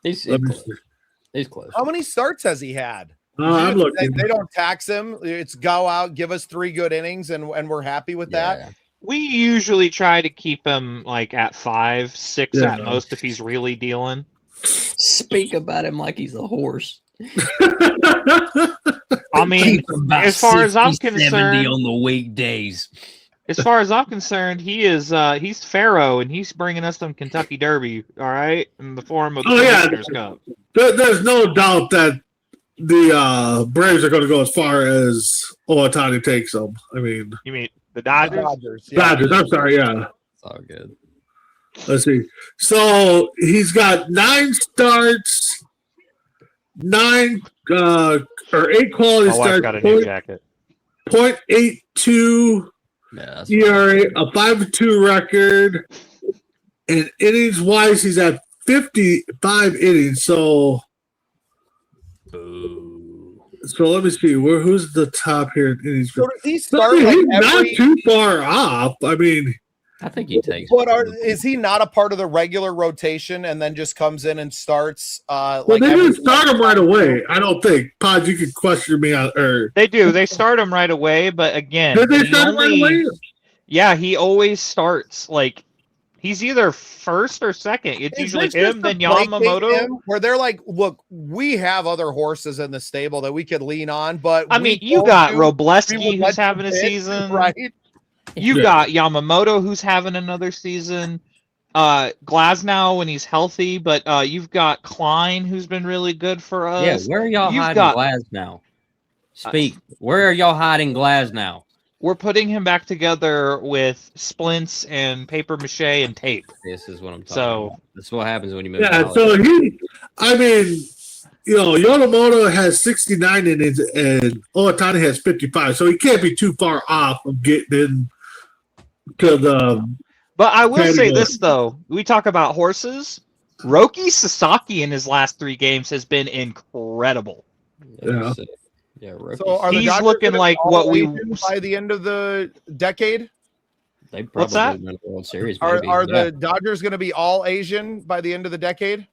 He's close. How many starts has he had? I'm looking. They don't tax him. It's go out, give us 3 good innings, and we're happy with that. We usually try to keep him like at 5, 6 at most if he's really dealing. Speak about him like he's a horse. I mean, as far as I'm concerned, on the weekdays. As far as I'm concerned, he's Pharaoh, and he's bringing us some Kentucky Derby, all right, in the form of the Commissioner's Cup. There's no doubt that the Braves are going to go as far as Ohtani takes them. I mean, you mean the Dodgers? Dodgers. I'm sorry. Yeah, it's all good. Let's see. So he's got 9 starts, 8 quality starts. Got a new jacket. .82 ERA, a 5.2 record, and innings wise, he's at 55 innings. So let me see. Who's the top here? So does he start? He's not too far off. I mean, I think he takes. But is he not a part of the regular rotation and then just comes in and starts? Well, they didn't start him right away. I don't think. Pod, you can question me on. They do. They start him right away, but again, did they start him right away? Yeah, he always starts like he's either first or second. It's usually him, then Yamamoto. Where they're like, look, we have other horses in the stable that we could lean on, but I mean, you got Robleski who's having a season, right? You got Yamamoto who's having another season. Glasnow when he's healthy, but you've got Klein who's been really good for us. Yeah, where are y'all hiding Glasnow? Speak. Where are y'all hiding Glasnow? We're putting him back together with splints and paper mache and tape. This is what I'm talking about. That's what happens when you move. Yeah, so Yamamoto has 69 innings and Ohtani has 55, so he can't be too far off of getting in to the But I will say category. this, though. We talk about horses. Roki Sasaki in his last 3 games has been incredible. Yeah. Yeah, rookie. So are the He's Dodgers looking gonna be like all what we- Asian by the end of the decade? They What's probably that? win the World Series. Are Maybe. are Yeah. the Dodgers going to be all Asian by the end of the decade?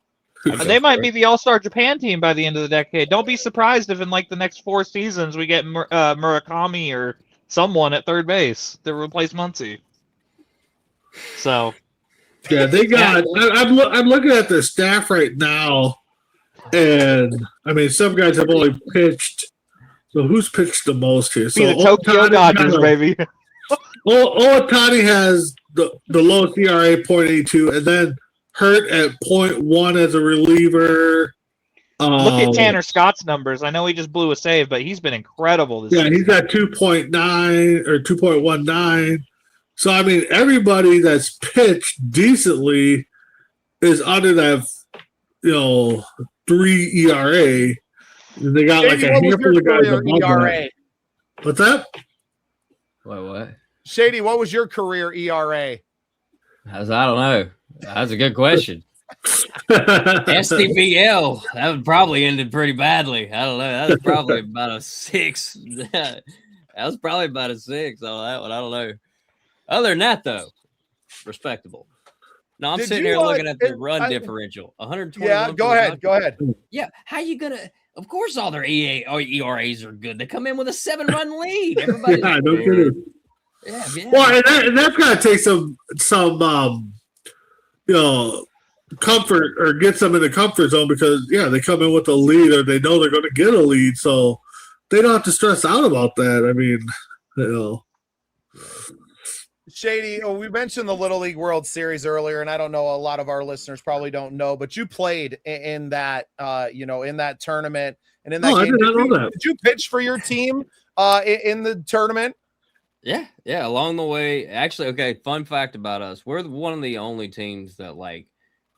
They might be the All-Star Japan team by the end of the decade. Don't be surprised if in like the next 4 seasons we get Murakami or someone at third base to replace Muncy. So Yeah, they got. I'm looking at their staff right now, and I mean, some guys have only pitched. So who's pitched the most here? be So the Tokyo Dodgers, baby. Ohtani has the lowest ERA, 0.82, and then Hurt at 0.1 as a reliever. Look at Tanner Scott's numbers. I know he just blew a save, but he's been incredible this Yeah, season. he's at 2.9 or 2.19. So I mean, everybody that's pitched decently is under that, 3 ERA. And they got like Shady, a what was handful your of guys career above ERA? that. What's that? What? Shady, what was your career ERA? I don't know. That's a good question. STBL, that would probably ended pretty badly. I don't know. That was probably about a 6. That was probably about a 6 on that one. I don't know. Other than that, though, respectable. No, I'm Did sitting you, here looking at the it- run I- differential. 120. Yeah, go ahead. Yeah, how you gonna? Of course, all their ERAs are good. They come in with a 7-run lead. Everybody, Yeah, no kidding. yeah. Well, and that's got to take some comfort or get some in the comfort zone because they come in with a lead or they know they're going to get a lead, so they don't have to stress out about that. I mean, Shady, we mentioned the Little League World Series earlier, and I don't know, a lot of our listeners probably don't know, but you played in that, in that tournament and in that I game. did not know that. Did you pitch for your team in the tournament? Yeah. Along the way, actually, okay. Fun fact about us: we're one of the only teams that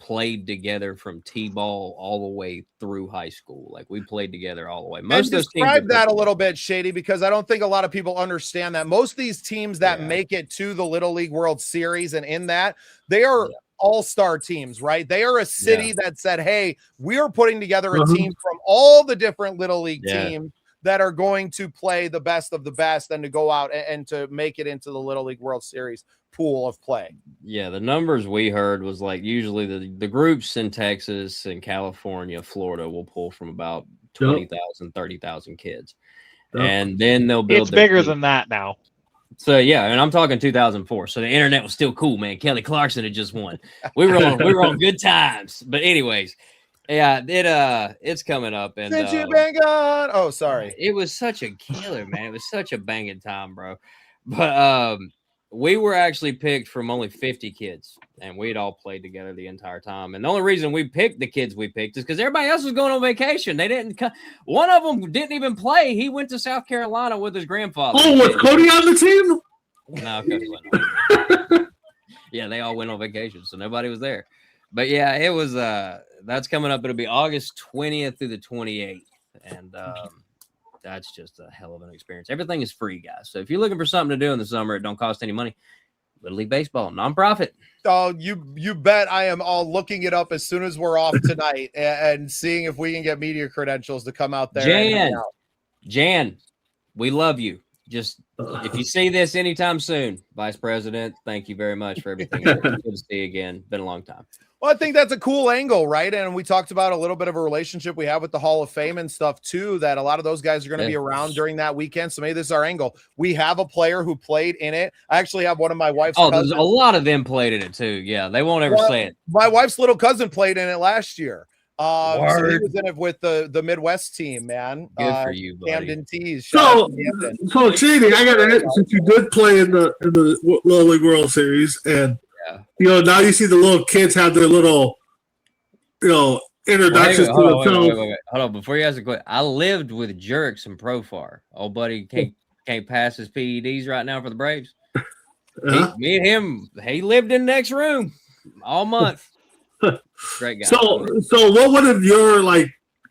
played together from T-ball all the way through high school. We played together all the way. Most of those teams describe that a little bit, Shady, because I don't think a lot of people understand that. Most of these teams that make it to the Little League World Series and in that, they are all-star teams, right? They are a city that said, hey, we are putting together a team from all the different Little League teams that are going to play the best of the best and to go out and to make it into the Little League World Series pool of play. Yeah, the numbers we heard was usually the groups in Texas and California, Florida will pull from about 20,000, 30,000 kids. And then they'll build It's bigger than that now. So and I'm talking 2004. So the internet was still cool, man. Kelly Clarkson had just won. We were on good times. But anyways, it's coming up and Since you've been gone. Oh, sorry. It was such a killer, man. It was such a banging time, bro. But we were actually picked from only 50 kids, and we'd all played together the entire time. And the only reason we picked the kids we picked is because everybody else was going on vacation. They didn't. One of them didn't even play. He went to South Carolina with his grandfather. Oh, was Cody on the team? No, Cody wasn't. Yeah, they all went on vacation, so nobody was there. But yeah, it was. That's coming up. It'll be August 20th through the 28th, and that's just a hell of an experience. Everything is free, guys. So if you're looking for something to do in the summer, it don't cost any money. Little League Baseball, nonprofit. Oh, you bet I am all looking it up as soon as we're off tonight and seeing if we can get media credentials to come out there. Jan, we love you. Just if you see this anytime soon, Vice President, thank you very much for everything. Good to see you again. Been a long time. Well, I think that's a cool angle, right? And we talked about a little bit of a relationship we have with the Hall of Fame and stuff too, that a lot of those guys are going to be around during that weekend. So maybe this is our angle. We have a player who played in it. I actually have one of my wife's cousins. There's a lot of them played in it too. Yeah, they won't ever say it. My wife's little cousin played in it last year. So he was in it with the Midwest team, man. Good for you, buddy. Camden Tees. So Shady, I got to hit, since you did play in the Little League World Series, and now you see the little kids have their little, introductions to themselves. Wait. Hold on, before you ask a question, I lived with Jerks and Profar. Old buddy can't pass his PEDs right now for the Braves. Me and him, he lived in the next room all month. Great guy. So what would have your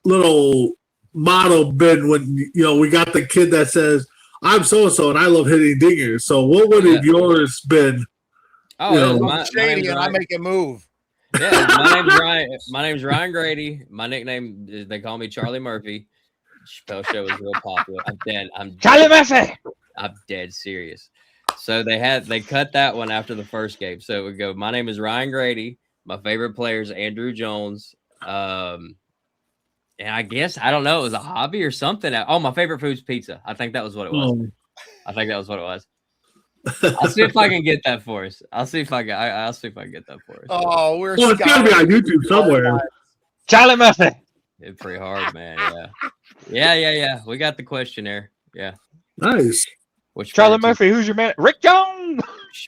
little motto been when we got the kid that says I'm so and so and I love hitting dingers? So what would have yours been? Oh, You it was know, my Shady, name's and I Ryan. make a move. Yeah, my name's Ryan. My name's Ryan Grady. My nickname is, they call me Charlie Murphy. Chappelle Show is real popular. Charlie Murphy. I'm dead serious. So they cut that one after the first game. So it would go, my name is Ryan Grady. My favorite player is Andrew Jones. And I guess, I don't know, it was a hobby or something. Oh, my favorite food's pizza. I think that was what it was. I think that was what it was. I'll see if I can get that for us. I'll see if I can get that for us. Oh, we're well, it's got to be on YouTube somewhere. Charlie Murphy. It's pretty hard, man. Yeah. We got the questionnaire. Yeah. Nice. Which Charlie Murphy, who's your man? Rick Jones.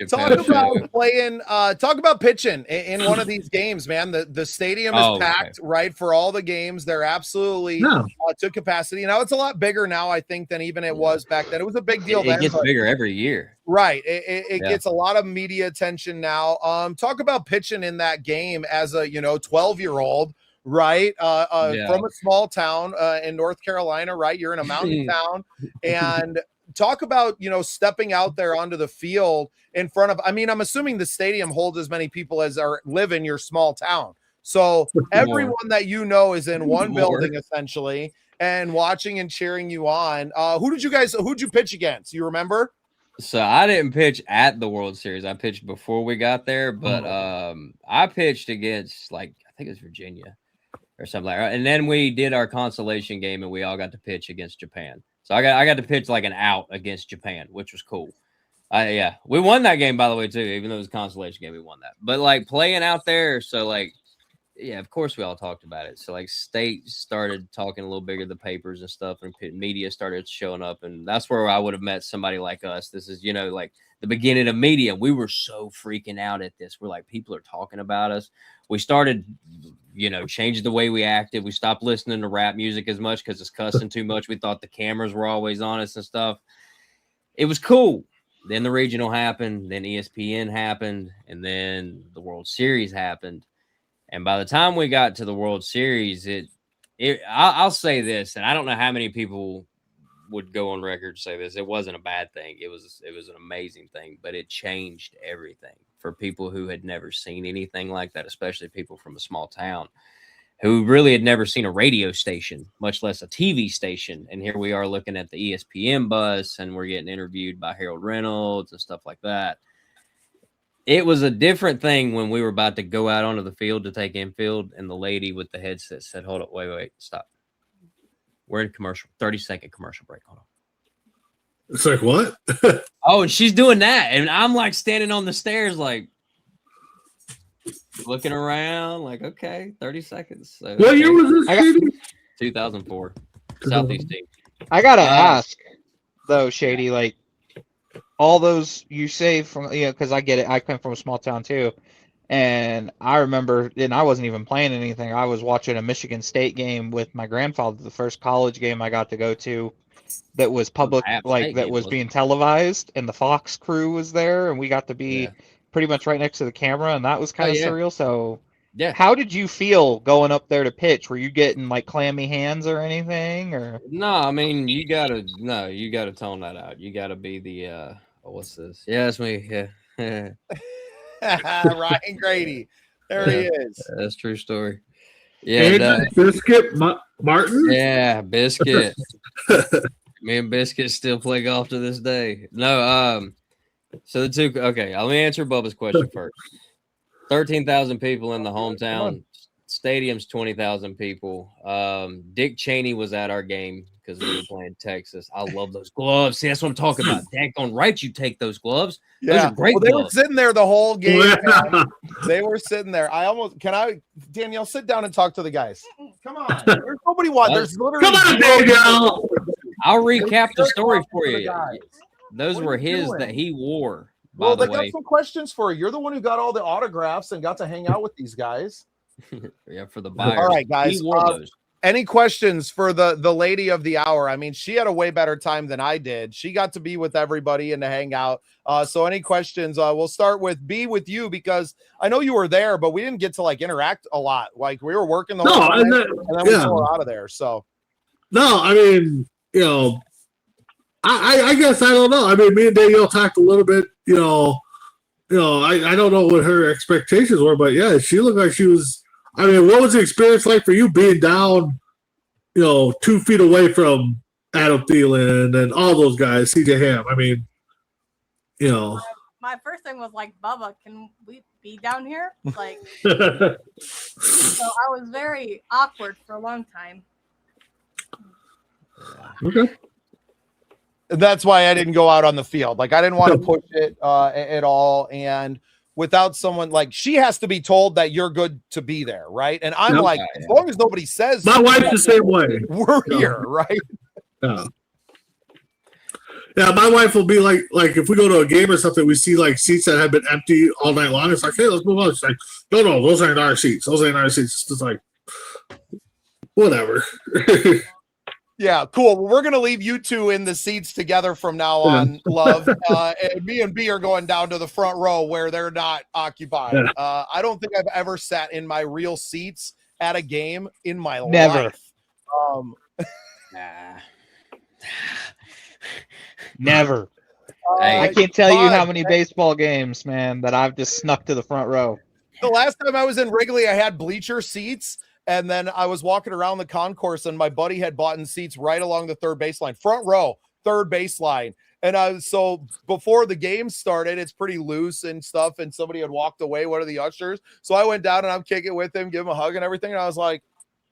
Talk about playing. Talk about pitching in one of these games, man. The stadium is packed, right, for all the games. They're absolutely to capacity. Now it's a lot bigger now, I think, than even it was back then. It was a big deal. It gets bigger every year, right? It gets a lot of media attention now. Talk about pitching in that game as a 12-year-old. Right, from a small town in North Carolina, right? You're in a mountain town, and talk about stepping out there onto the field in front of. I mean, I'm assuming the stadium holds as many people as live in your small town, so everyone that is in one building essentially, and watching and cheering you on. Who'd you pitch against? You remember? So I didn't pitch at the World Series. I pitched before we got there, but I pitched against I think it was Virginia or something like that. And then we did our consolation game and we all got to pitch against Japan. So I got to pitch an out against Japan, which was cool. We won that game, by the way, too. Even though it was a consolation game, we won that. But playing out there, so of course we all talked about it. So state started talking a little bigger, the papers and stuff, and media started showing up, and that's where I would have met somebody like us. This is the beginning of media. We were so freaking out at this. We're people are talking about us. We started changed the way we acted. We stopped listening to rap music as much because it's cussing too much. We thought the cameras were always on us and stuff. It was cool. Then the regional happened, then ESPN happened, and then the World Series happened. And by the time we got to the World Series, I'll say this, and I don't know how many people would go on record to say this. It wasn't a bad thing. It was an amazing thing, but it changed everything for people who had never seen anything like that, especially people from a small town who really had never seen a radio station, much less a TV station. And here we are looking at the ESPN bus, and we're getting interviewed by Harold Reynolds and stuff like that. It was a different thing when we were about to go out onto the field to take infield, and the lady with the headset said, "Hold up, wait, stop. We're in commercial, 30-second commercial break. Hold on." It's what? Oh, and she's doing that, and I'm standing on the stairs, looking around, okay, 30 seconds. So, what year was this? 2004, Southeast team. I gotta ask though, Shady, all those you say from because I get it. I come from a small town too, and I remember, and I wasn't even playing anything. I was watching a Michigan State game with my grandfather, the first college game I got to go to. That was public, that was being televised, and the Fox crew was there, and we got to be pretty much right next to the camera, and that was kind of surreal. So, how did you feel going up there to pitch? Were you getting clammy hands or anything? Or no, I mean you gotta tone that out. You gotta be the what's this? Yeah, it's me. Yeah, Ryan Grady, there he is. That's a true story. Yeah, Biscuit Martin. Yeah, Biscuit. Me and Biscuit still play golf to this day. No, so the two. Okay, let me answer Bubba's question first. 13,000 people in the hometown. Stadium's 20,000 people. Dick Cheney was at our game because we were playing Texas. I love those gloves. See, that's what I'm talking about. Daggone right, you take those gloves. Those are great gloves. They were sitting there the whole game. They were sitting there. Danielle, sit down and talk to the guys. Come on. There's nobody watching. There's literally. Come on, Danielle. I'll recap the story for you. Those were his that he wore. Well, they got some questions for you. You're the one who got all the autographs and got to hang out with these guys. Yeah, for the buyers. All right, guys. Any questions for the lady of the hour? I mean, she had a way better time than I did. She got to be with everybody and to hang out. So any questions? We'll start with B with you because I know you were there, but we didn't get to interact a lot. We were working the whole time, and then we were out of there. So no, I mean, I guess I don't know. I mean, me and Danielle talked a little bit, I don't know what her expectations were, but yeah, she looked like she was. I mean, what was the experience like for you being down, 2 feet away from Adam Thielen and all those guys, CJ Ham? I mean, My first thing was like, Bubba, can we be down here? Like, so I was very awkward for a long time. Okay. That's why I didn't go out on the field. Like, I didn't want to push it at all. And without someone, like, she has to be told that you're good to be there, right? And I'm like, as long as nobody says, my wife's the same way. We're here, right? Yeah. Yeah, my wife will be like if we go to a game or something, we see like seats that have been empty all night long. It's like, hey, let's move on. It's like, no, those aren't our seats. Those ain't our seats. It's just like, whatever. Yeah, cool. Well, we're gonna leave you two in the seats together from now on, love. And me and B are going down to the front row where they're not occupied. Yeah. I don't think I've ever sat in my real seats at a game in my Never. life. Never. I can't tell you how many baseball games, man, that I've just snuck to the front row. The last time I was in Wrigley, I had bleacher seats, and then I was walking around the concourse, and my buddy had bought in seats right along the third baseline, front row, third baseline. And so before the game started, it's pretty loose and stuff, and somebody had walked away, one of the ushers. So I went down and I'm kicking with him, give him a hug and everything, and I was like,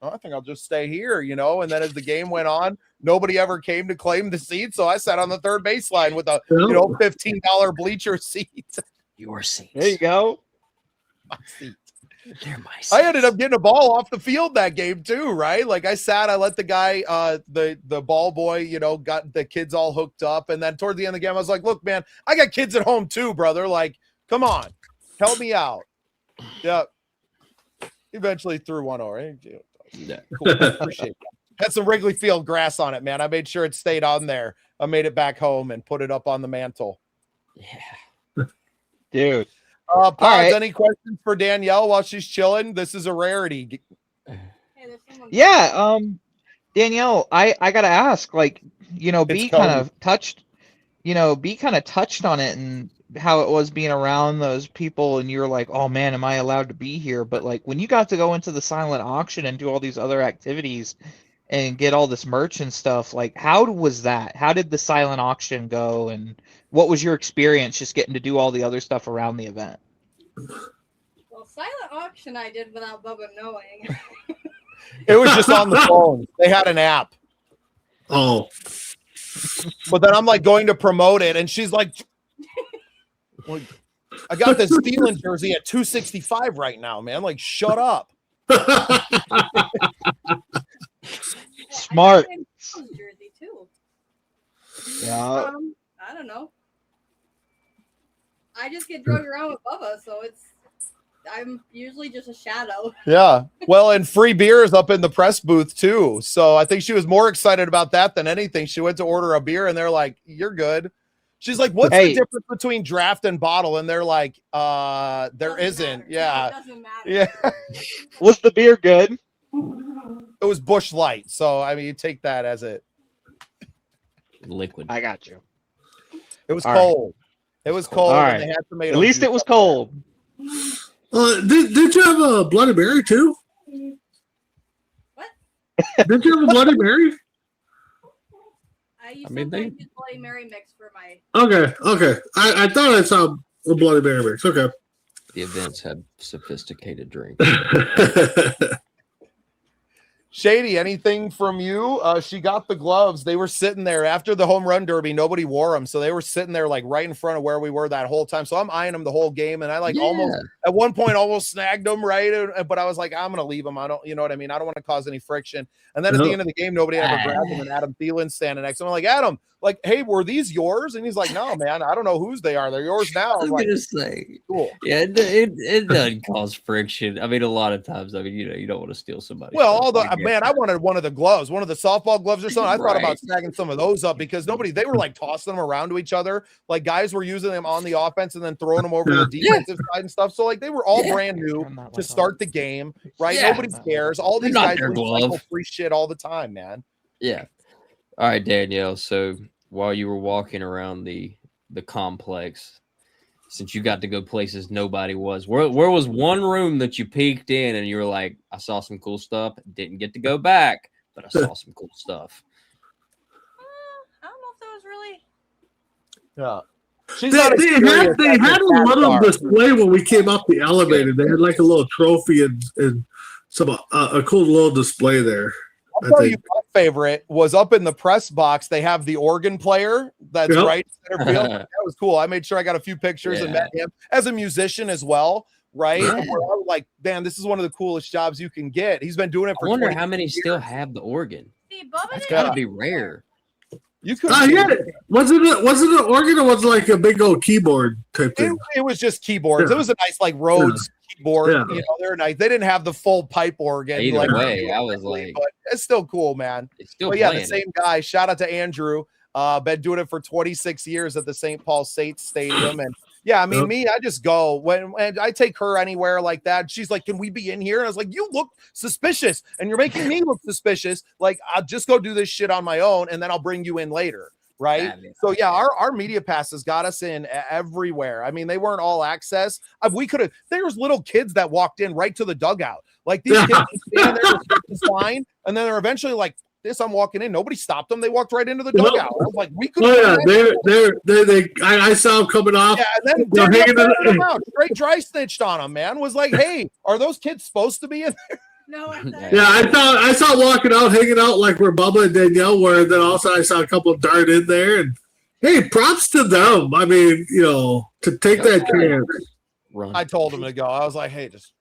I think I'll just stay here, And then as the game went on, nobody ever came to claim the seat, so I sat on the third baseline with a $15 bleacher seat. Your seat. There you go. My seat. They're my seats. I ended up getting a ball off the field that game too, right? Like I let the guy, the ball boy, got the kids all hooked up, and then toward the end of the game, I was like, "Look, man, I got kids at home too, brother. Like, come on, help me out." Yeah. Eventually threw one over. Yeah. Cool. Appreciate that. Had some Wrigley Field grass on it, man. I made sure it stayed on there. I made it back home and put it up on the mantle. Yeah. Dude. Pods, right. Any questions for Danielle while she's chilling? This is a rarity. Yeah, Danielle, I gotta ask, like, B kind of touched on it and how it was being around those people, and you're like, oh man, am I allowed to be here? But like when you got to go into the silent auction and do all these other activities and get all this merch and stuff, like how was that? How did the silent auction go, and what was your experience just getting to do all the other stuff around the event? Well, silent auction I did without Bubba knowing. It was just on the phone. They had an app. Oh. But then I'm like going to promote it, and she's like, I got this Thielen jersey at $265 right now, man. Like, shut up. Smart. Jersey too. Yeah. I don't know. I just get drugged around with Bubba, so I'm usually just a shadow. Yeah. Well, and free beers up in the press booth too. So I think she was more excited about that than anything. She went to order a beer and they're like, "You're good." She's like, "What's the difference between draft and bottle?" And they're like, there isn't. Matter. Yeah. It doesn't matter. Yeah. Was the beer good? It was Busch Light. So I mean, you take that as it. Liquid. I got you. It was All cold. It was cold. All And right. they had tomato At least juice it was up there. cold. Did you have a Bloody Mary too? What? Did you have a Bloody Mary? I used mean, to they- use Bloody Mary mix for my. Okay. I thought I saw a Bloody Mary mix. Okay. The events had sophisticated drinks. Shady, anything from you? She got the gloves. They were sitting there after the home run derby. Nobody wore them. So they were sitting there like right in front of where we were that whole time. So I'm eyeing them the whole game. And I almost at one point almost snagged them, right? But I was like, I'm going to leave them. I don't, you know what I mean? I don't want to cause any friction. And then at the end of the game, nobody ever grabbed them. And Adam Thielen's standing next to him. I'm like, Adam, like, hey, were these yours? And he's like, no, man, I don't know whose they are. They're yours now. I was I'm like, gonna say, cool. yeah, it doesn't cause friction. I mean, a lot of times, I mean, you don't want to steal somebody. Well, I wanted one of the gloves, one of the softball gloves or something. I thought about Right. snagging some of those up because they were like tossing them around to each other. Like guys were using them on the offense and then throwing them over to the defensive side and stuff. So like they were all brand new to start the game, right? Yeah. Nobody cares. All these They're not guys their recycle glove. free shit all the time, man. Yeah. All right, Danielle. So while you were walking around the complex, since you got to go places nobody was. Where was one room that you peeked in and you were like, I saw some cool stuff. Didn't get to go back, but I saw some cool stuff. I don't know if that was really. Yeah. They had a little display when we came up the elevator. They had like a little trophy and some a cool little display there. I'll tell you, my favorite was up in the press box. They have the organ player that's right center field. That was cool. I made sure I got a few pictures and met him as a musician as well. Right? Yeah. Where I was like, man, this is one of the coolest jobs you can get. He's been doing it for. I wonder how many still have the organ. That's gotta be rare. You could. Wasn't it an organ or was it like a big old keyboard type thing? It was just keyboards. Yeah. It was a nice like Rhodes keyboard. Yeah. You know, they're nice. They didn't have the full pipe organ. Either way, I was like, but it's still cool, man. It's still the same guy. Shout out to Andrew. Been doing it for 26 years at the St. Paul State Stadium, and yeah, I mean, me, I just go when I take her anywhere like that. She's like, "Can we be in here?" And I was like, "You look suspicious, and you're making me look suspicious. Like, I'll just go do this shit on my own, and then I'll bring you in later." Right. So yeah, our media passes got us in everywhere. I mean, they weren't all access. We could have. There was little kids that walked in right to the dugout. Like these kids standing there with the sign, and then they're eventually like, "This, I'm walking in." Nobody stopped them. They walked right into the dugout. I was like, "We could." Oh yeah, I saw them coming off. Yeah, and then hanging out. Straight dry snitched on them. Man, was like, "Hey, are those kids supposed to be in there?" No, I saw walking out, hanging out like where Bubba and Danielle were. And then also I saw a couple of dart in there. And hey, props to them. I mean, you know, to take that chance. I told them to go. I was like, hey, just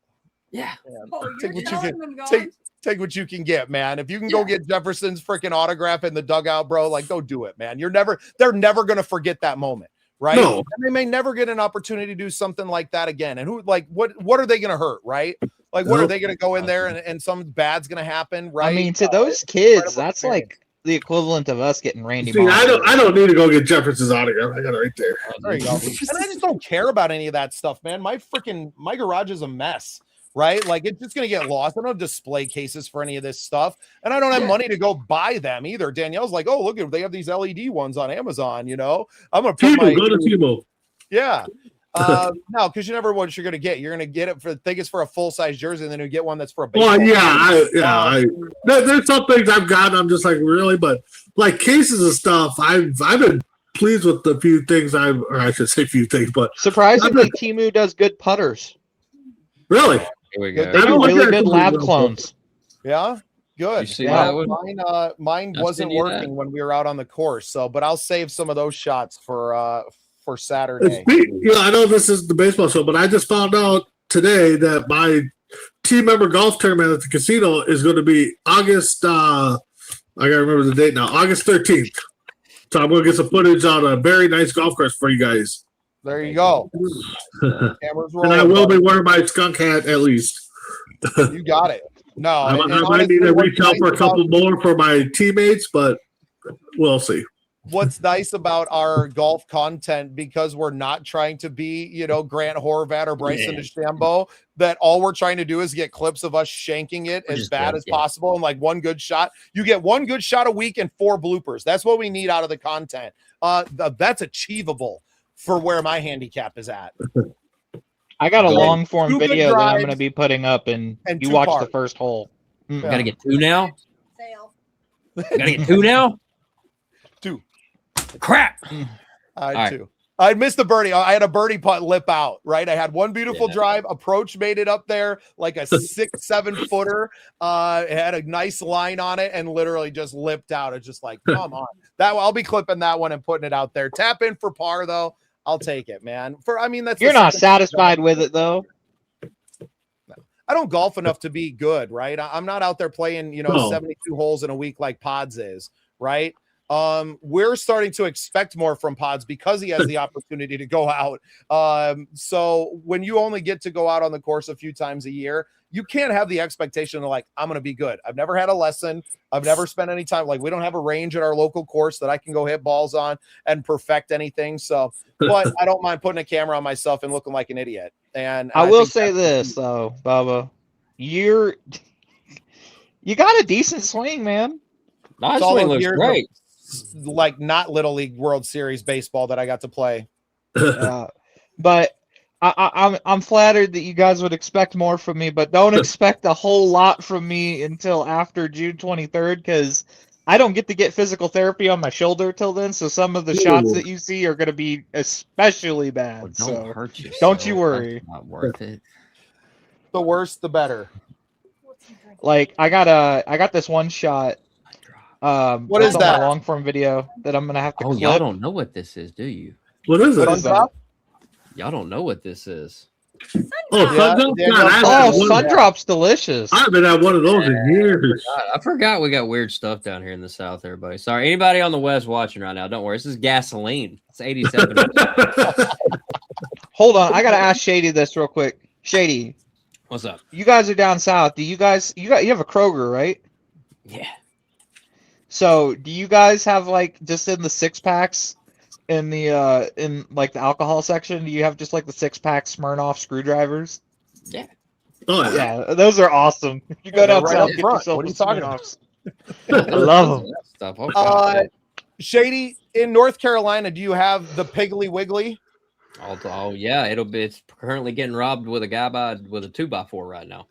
take what you can get, man. If you can go get Jefferson's freaking autograph in the dugout, bro, like go do it, man. They're never gonna forget that moment. Right. No. And they may never get an opportunity to do something like that again. And what are they going to hurt? Right. Like, what are they going to go in there and something bad's going to happen? Right. I mean, to those kids, that's like the equivalent of us getting Randy. I don't need to go get Jefferson's autograph. I got it right there. There you go. And I just don't care about any of that stuff, man. My garage is a mess. Right? Like it's just going to get lost. I don't have display cases for any of this stuff. And I don't have money to go buy them either. Danielle's like, oh, look, they have these LED ones on Amazon, you know? I'm going to go to Tebow. Yeah. No, because you never know what you're going to get. You're going to get it think it's for a full-size jersey, and then you get one that's for a baseball. Well, there's some things I've gotten. I'm just like, really? But like cases of stuff, I've been pleased with the few things I should say few things, but surprisingly, Temu does good putters. Really? Here we go. They do really good lab clones. Yeah, good. You see that one? Mine wasn't working when we were out on the course. So, but I'll save some of those shots for Saturday. I know this is the baseball show, but I just found out today that my team member golf tournament at the casino is going to be August. I gotta remember the date now. August 13th. So I'm going to get some footage on a very nice golf course for you guys. There you go. And I will be wearing my skunk hat at least. You got it. No, I might need to reach out for a couple more for my teammates, but we'll see. What's nice about our golf content, because we're not trying to be, Grant Horvat or Bryson DeChambeau, that all we're trying to do is get clips of us shanking it as bad as possible and like one good shot. You get one good shot a week and 4 bloopers. That's what we need out of the content. That's achievable for where my handicap is at. I got a long form video that I'm going to be putting up, and you watch the first hole. Got to get 2 now? Got to get 2 now? 2. Crap. I had 2. I missed the birdie. I had a birdie putt lip out, right? I had one beautiful drive. Approach made it up there like a 6-7 footer. It had a nice line on it and literally just lipped out. It's just like, come on. I'll be clipping that one and putting it out there. Tap in for par though. I'll take it, man. You're not satisfied with it though. I don't golf enough to be good, right? I'm not out there playing, 72 holes in a week like Pods is, right? We're starting to expect more from Pods because he has the opportunity to go out. So when you only get to go out on the course a few times a year, you can't have the expectation of like, I'm going to be good. I've never had a lesson. I've never spent any time. Like we don't have a range at our local course that I can go hit balls on and perfect anything. So, but I don't mind putting a camera on myself and looking like an idiot. And I will say this though, Bubba, you got a decent swing, man. Nice swing looks great. Like not Little League World Series baseball that I got to play. But I'm flattered that you guys would expect more from me, but don't expect a whole lot from me until after June 23rd, because I don't get to get physical therapy on my shoulder till then. So some of the shots that you see are going to be especially bad. Well, don't so hurt yourself. don't you worry. That's not worth it. The worse, the better. Like I got this one shot. What is on that? My long form video that I'm gonna have to Oh, clip. y'all don't know what this is, do you? What is it? What is that? Y'all don't know what this is. Oh, Yeah, Sun Drop? Daniel- God, I haven't had Oh, one- Sun Drop's delicious. I haven't had one of those in years. I forgot we got weird stuff down here in the South, everybody. Sorry. Anybody on the West watching right now, don't worry. This is gasoline. It's 87. Hold on, I gotta ask Shady this real quick. Shady, What's up? you guys are down south. Do you guys you have a Kroger, right? Yeah. So do you guys have like just in the 6-packs in the in like the alcohol section? Do you have just like the 6-pack Smirnoff screwdrivers? Yeah. Oh, yeah. Yeah, those are awesome. You go down right south, up get front. yourself What are you some talking about? Smirnoffs. I love them. Stuff. Okay. Shady, in North Carolina, do you have the Piggly Wiggly? Oh yeah, it's currently getting robbed with a guy with a 2x4 right now.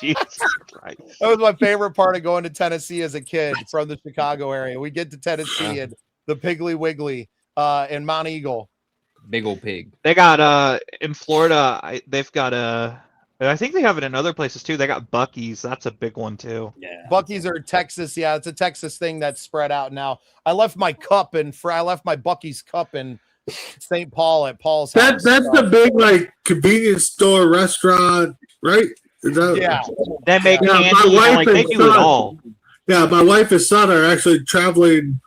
Jesus Christ. That was my favorite part of going to Tennessee as a kid from the Chicago area. We get to Tennessee and the Piggly Wiggly in Mount Eagle. Big old pig. They got in Florida. They've got I think they have it in other places too. They got Buc-ee's. That's a big one too. Yeah. Buc-ee's are Texas. Yeah, it's a Texas thing that's spread out now. I left my cup I left my Buc-ee's cup in St. Paul at Paul's house. That's the big like convenience store restaurant, right? Is that, Yeah. They make Yeah, my candy. wife And, like they and do it son. all. Yeah, my wife and son are actually traveling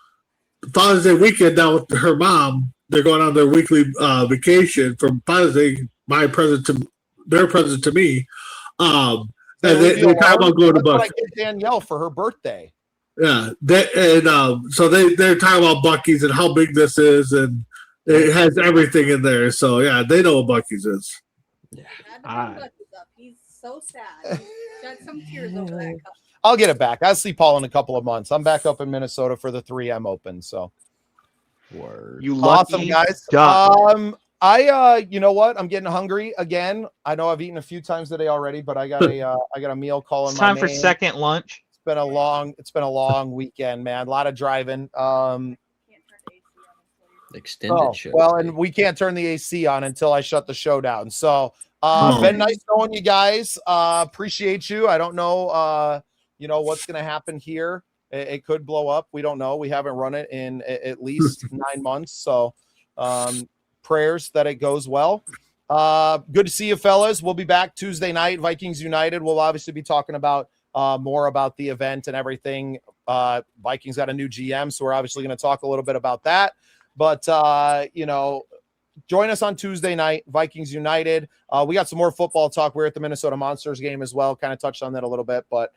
Father's Day weekend now with her mom. They're going on their weekly vacation from Father's Day. Their present to me. And they talk about going to That's what I Buc-ee's. get Danielle for her birthday. Yeah, so they're talking about Buc-ee's and how big this is, and it has everything in there. So yeah, they know what Buc-ee's is. He's so sad. He shed some tears over that cup. I'll get it back. I'll see Paul in a couple of months. I'm back up in Minnesota for the 3M Open. So Word. You lucky awesome, guys. duck. You know what? I'm getting hungry again. I know I've eaten a few times today already, but I got a meal calling It's my time for name. second lunch. It's been a long weekend, man. A lot of driving. Extended show. Well, and we can't turn the AC on until I shut the show down. So been nice knowing you guys. Appreciate you. I don't know what's gonna happen here. It could blow up. We don't know. We haven't run it in at least 9 months. So prayers that it goes well. Good to see you, fellas. We'll be back Tuesday night. Vikings United. We'll obviously be talking about more about the event and everything. Vikings got a new GM, so we're obviously going to talk a little bit about that. But join us on Tuesday night, Vikings United. We got some more football talk. We're at the Minnesota Monsters game as well. Kind of touched on that a little bit, but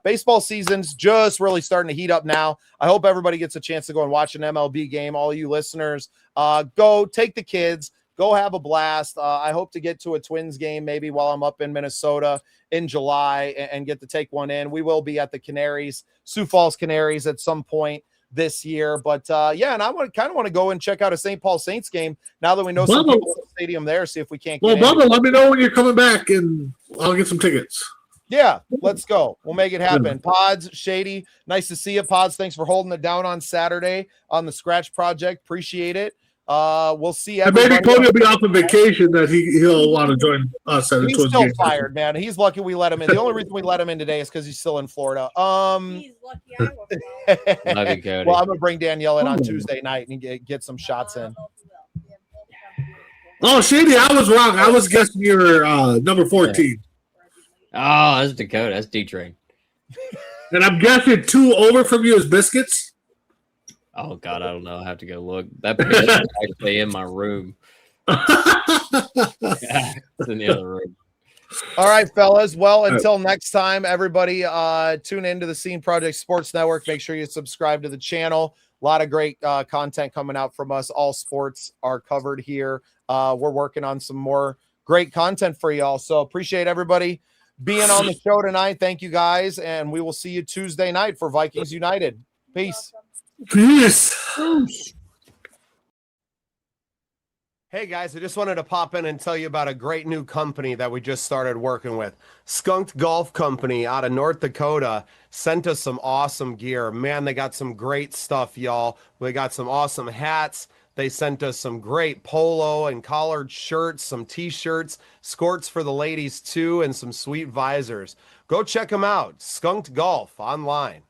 baseball season's just really starting to heat up now. I hope everybody gets a chance to go and watch an MLB game. All you listeners, go take the kids, go have a blast. I hope to get to a Twins game maybe while I'm up in Minnesota in July and get to take one in. We will be at the Canaries, Sioux Falls Canaries at some point this year. But and I want to go and check out a St. Paul Saints game now that we know some people in the stadium there, see if we can't get in. Bubba, let me know when you're coming back and I'll get some tickets. Yeah, let's go. We'll make it happen. Pods, Shady, nice to see you. Pods, thanks for holding it down on Saturday on the Scratch Project. Appreciate it. We'll see everybody. And maybe Cody will be off on vacation that he'll want to join us at the He's Twins still game. fired, man. He's lucky we let him in. The only reason we let him in today is because he's still in Florida. He's lucky I was wrong. Love you, Cody. Well, I'm gonna bring Danielle in on Tuesday night and get some shots in. Oh, Shady, I was wrong. I was guessing you were number 14. Oh, that's Dakota. That's D-Train. And I'm guessing 2 over from you is biscuits. Oh, God, I don't know. I have to go look. That picture is actually in my room. It's in the other room. All right, fellas. Well, until next time, everybody tune into the Scene Project Sports Network. Make sure you subscribe to the channel. A lot of great content coming out from us. All sports are covered here. We're working on some more great content for y'all. So appreciate everybody being on the show tonight. Thank you, guys. And we will see you Tuesday night for Vikings United. Peace. Peace. Hey, Hey guys, I just wanted to pop in and tell you about a great new company that we just started working with. Skunked Golf Company out of North Dakota sent us some awesome gear. Man, they got some great stuff, y'all. We got some awesome hats. They sent us some great polo and collared shirts, some t-shirts, skirts for the ladies too, and some sweet visors. Go check them out. Skunked Golf online.